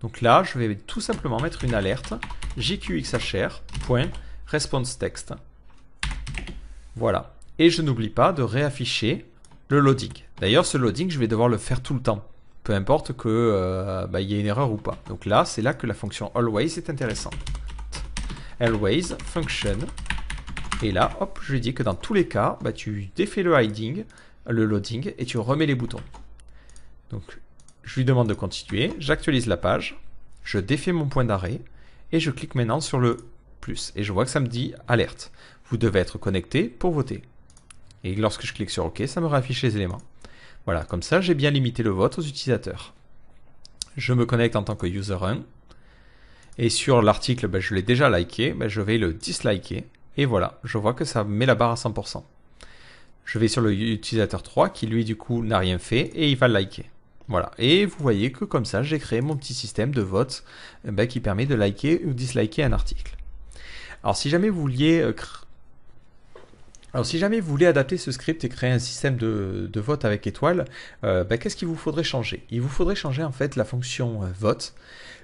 Donc là, je vais tout simplement mettre une alerte jqxhr.responseText. Voilà. Et je n'oublie pas de réafficher le loading. D'ailleurs, ce loading, je vais devoir le faire tout le temps. Peu importe que y ait une erreur ou pas. Donc là, c'est là que la fonction always est intéressante. Always function. Et là, hop, je lui dis que dans tous les cas, tu défais le loading, et tu remets les boutons. Donc, je lui demande de continuer, j'actualise la page, je défais mon point d'arrêt, et je clique maintenant sur le plus. Et je vois que ça me dit alerte. Vous devez être connecté pour voter. Et lorsque je clique sur OK, ça me réaffiche les éléments. Voilà, comme ça, j'ai bien limité le vote aux utilisateurs. Je me connecte en tant que user 1. Et sur l'article, je l'ai déjà liké, je vais le disliker. Et voilà, je vois que ça met la barre à 100%. Je vais sur le utilisateur 3 qui lui du coup n'a rien fait et il va liker. Voilà, et vous voyez que comme ça j'ai créé mon petit système de vote qui permet de liker ou disliker un article. Alors si jamais vous vouliez adapter ce script et créer un système de vote avec étoile, qu'est-ce qu'il vous faudrait changer? Il vous faudrait changer en fait la fonction vote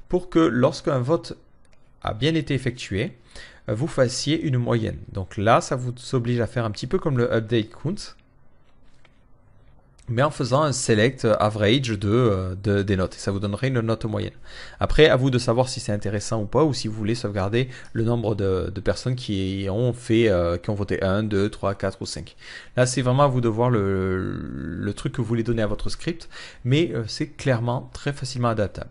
pour que lorsqu'un vote a bien été effectué, vous fassiez une moyenne. Donc là, ça vous oblige à faire un petit peu comme le update count, mais en faisant un select average des notes. Et ça vous donnerait une note moyenne. Après, à vous de savoir si c'est intéressant ou pas, ou si vous voulez sauvegarder le nombre de personnes qui ont voté 1, 2, 3, 4 ou 5. Là, c'est vraiment à vous de voir le truc que vous voulez donner à votre script, mais c'est clairement très facilement adaptable.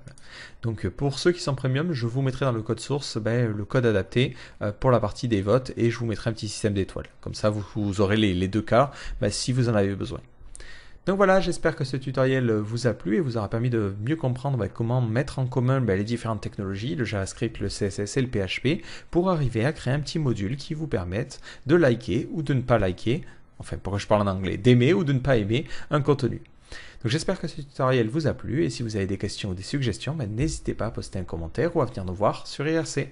Donc pour ceux qui sont premium, je vous mettrai dans le code source le code adapté pour la partie des votes et je vous mettrai un petit système d'étoiles. Comme ça, vous aurez les deux cas si vous en avez besoin. Donc voilà, j'espère que ce tutoriel vous a plu et vous aura permis de mieux comprendre comment mettre en commun les différentes technologies, le JavaScript, le CSS et le PHP, pour arriver à créer un petit module qui vous permette de liker ou de ne pas liker, enfin pourquoi je parle en anglais, d'aimer ou de ne pas aimer un contenu. Donc j'espère que ce tutoriel vous a plu et si vous avez des questions ou des suggestions, n'hésitez pas à poster un commentaire ou à venir nous voir sur IRC.